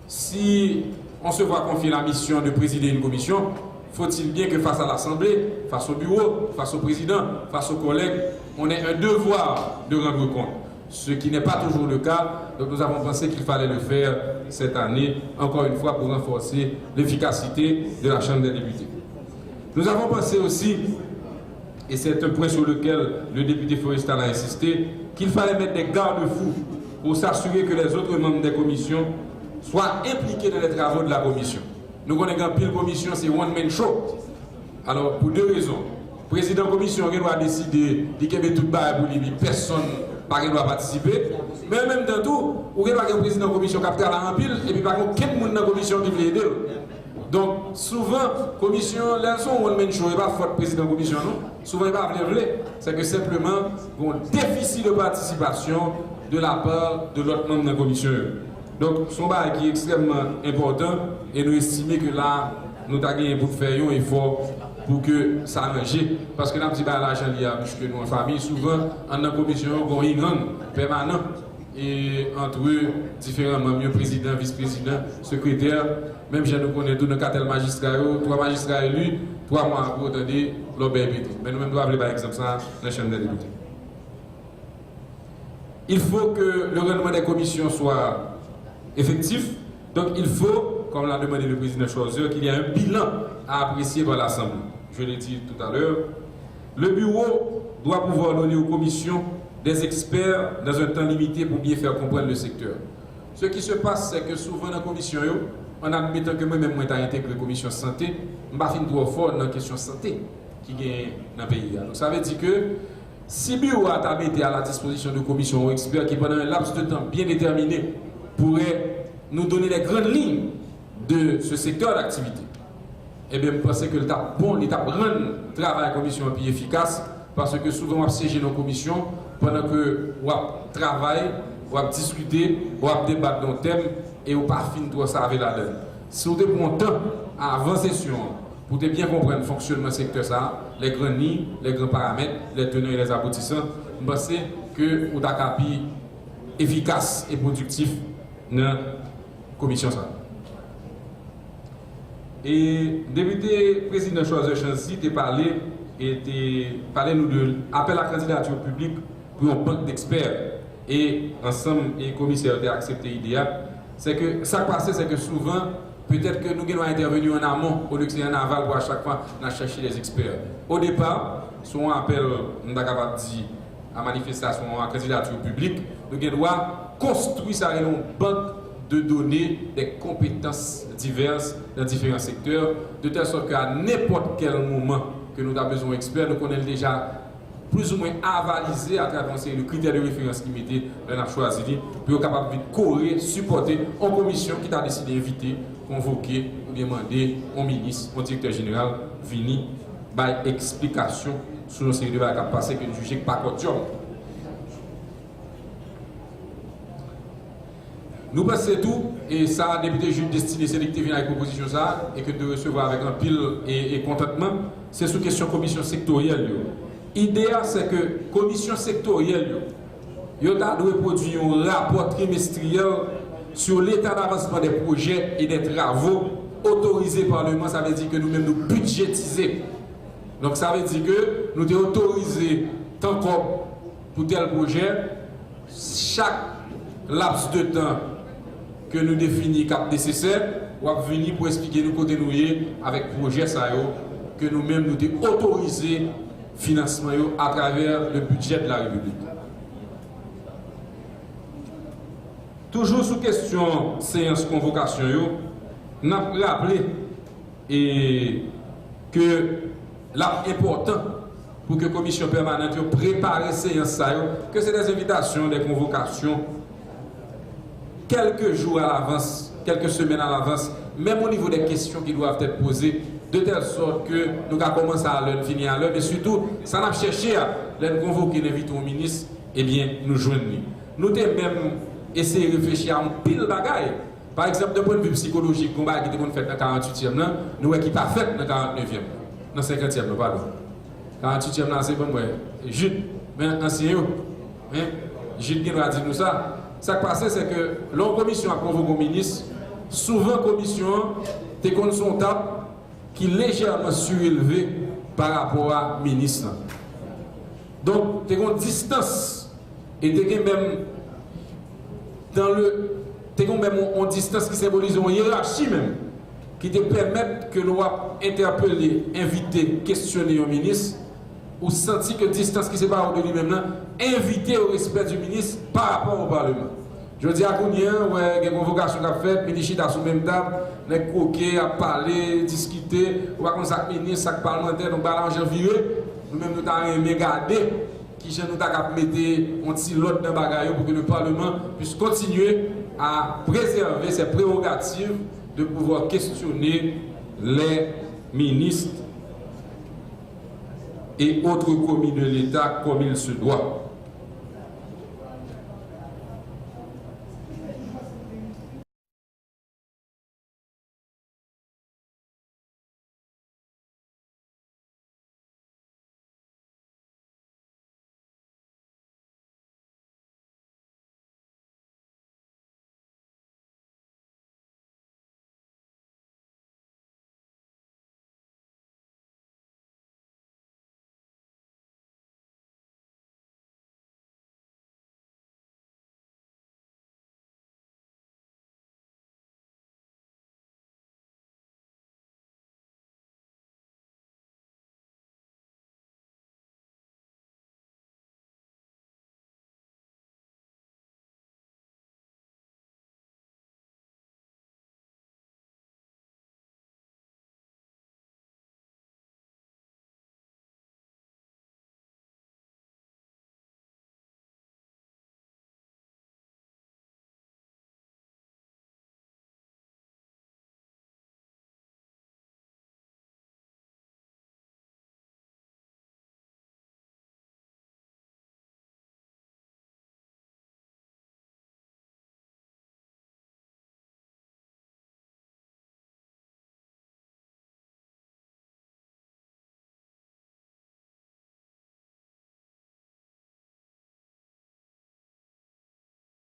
Si on se voit confier la mission de présider une commission, faut-il bien que face à l'Assemblée, face au bureau, face au président, face aux collègues, on ait un devoir de rendre compte. Ce qui n'est pas toujours le cas, donc nous avons pensé qu'il fallait le faire cette année, encore une fois pour renforcer l'efficacité de la Chambre des députés. Nous avons pensé aussi, et c'est un point sur lequel le député Forestal a insisté, qu'il fallait mettre des garde-fous pour s'assurer que les autres membres des commissions soient impliqués dans les travaux de la commission. Nous connaissons pile commission, c'est one-man show. Alors, pour deux raisons. Le président de la commission doit décider de qu'il y ait tout bail pour lui, personne ne doit participer. Mais en même temps, tout, ou doit avoir un président de la commission qui a travaillé en pile, et puis par contre, quel monde dans la commission qui veut aider. Donc, souvent, la commission, là, sont one-man show, et pas faute président de la commission, non. Souvent, il va venir, c'est que simplement, il y a un déficit de participation de la part de l'autre membre de la commission. Donc, son bail qui est extrêmement important et nous estimons que là, nous avons gagné pour faire un effort pour que ça arrange. Parce que nous avons dit que l'argent lié puisque nous en famille, souvent, en la commission, on a une grande permanente et entre différents membres, président, vice-président, secrétaire, même si nous connaissons tous nos 4 magistrats, 3 magistrats élus, 3 mois pour attendre l'obéité. Mais nous-mêmes, nous avons par exemple ça dans la Chambre des députés. Il faut que le rendement des commissions soit effectif, donc il faut, comme l'a demandé le président Choiseul, qu'il y ait un bilan à apprécier par l'Assemblée. Je l'ai dit tout à l'heure, le bureau doit pouvoir donner aux commissions des experts dans un temps limité pour bien faire comprendre le secteur. Ce qui se passe, c'est que souvent dans la commission, en admettant que moi-même j'ai intégré la commission santé, je ne suis pas trop fort dans la question santé qui est dans le pays. Donc ça veut dire que si le bureau a mis à la disposition de commissions ou experts qui pendant un laps de temps bien déterminé pourrait nous donner les grandes lignes de ce secteur d'activité, eh bien, je pense que l'étape bon, l'étape rendre le travail de la commission plus efficace, parce que souvent on siège dans nos commissions pendant que on travaille, on discute, on débat dans le thème et on pas fin de ça avec la donne. Si on prend temps à avancer sur pour bien comprendre le fonctionnement du secteur, ça, les grandes lignes, les grands paramètres, les tenants et les aboutissants, je pense que on a efficace et productif dans la commission. Et le député président Choiseul Chancy a parlé nous de appel à candidature publique pour une banque d'experts. et ensemble, et le commissaire a accepté l'idée, c'est que ça passe, c'est que souvent, peut-être que nous devons intervenir en amont au lieu de en aval pour à chaque fois nous chercher les experts. Au départ, sur un appel, nous sommes capables de dire à manifestation, à candidature publique, nous devons construire ça une banque de données des compétences diverses dans différents secteurs, de telle sorte qu'à n'importe quel moment que nous avons besoin d'experts, nous connaissons déjà plus ou moins avalisé à travers le critère de référence qui mettait dans la choisi pour être capable de courir, supporter en commission qui a décidé d'inviter, convoquer ou demander au ministre, au directeur général, venir par explication sur une série de bagages passés que nous jugeons pas coutume. Nous passons tout, et ça, député juge destiné, c'est qui vient avec proposition ça, et que de recevoir avec un pile et contentement, c'est sous question commission sectorielle. L'idéal, c'est que la commission sectorielle, doit produire un rapport trimestriel sur l'état d'avancement des projets et des travaux autorisés par le Parlement. Ça veut dire que nous-mêmes nous budgétisons. Donc ça veut dire que nous devons autoriser tant qu'on pour tel projet, chaque laps de temps que nous définissons comme nécessaire, on va venir pour expliquer nous côté nous avec le projet que nous-mêmes nous devons autoriser financement à travers le budget de la République. Toujours sous question séance convocation, nous avons rappelé que l'important pour que la commission permanente prépare ces séances, que c'est des invitations, des convocations, quelques jours à l'avance, quelques semaines à l'avance, même au niveau des questions qui doivent être posées, de telle sorte que nous avons commencé à l'heure, finir à l'heure, mais surtout, ça n'a pas cherché à convoquer, l'inviter au ministre, eh bien, nous joignons. Nous avons même essayé de réfléchir à un pile de bagaille. Par exemple, d'un point de vue psychologique, le combat qui était fait dans le 48e, nous n'avons pas fait dans le 49e, dans le 50e, pardon. 48e, c'est bon, Jude, mais ancien, Jude qui doit dire nous ça. Ce qui passe, c'est que la commission a convoqué le ministre, souvent la commission est consultable qui est légèrement surélevé par rapport à ministre. Donc, il y a une distance, et il y a même une distance qui symbolise une hiérarchie même, qui te permet que nous interpeller, inviter, questionner un ministre, ou sentir que la distance qui sépare de lui-même, inviter au respect du ministre par rapport au Parlement. Je dis à Kounien, il y a une convocation qui a fait, le ministre est sur la même table, les croquer, à parler, discuter, ou à ça ministre, ça parlementaire, donc balancer viré, nous-mêmes nous avons regardé qui nous avons mettre un petit lot de bagaille pour que le Parlement puisse continuer à préserver ses prérogatives de pouvoir questionner les ministres et autres commis de l'État comme il se doit.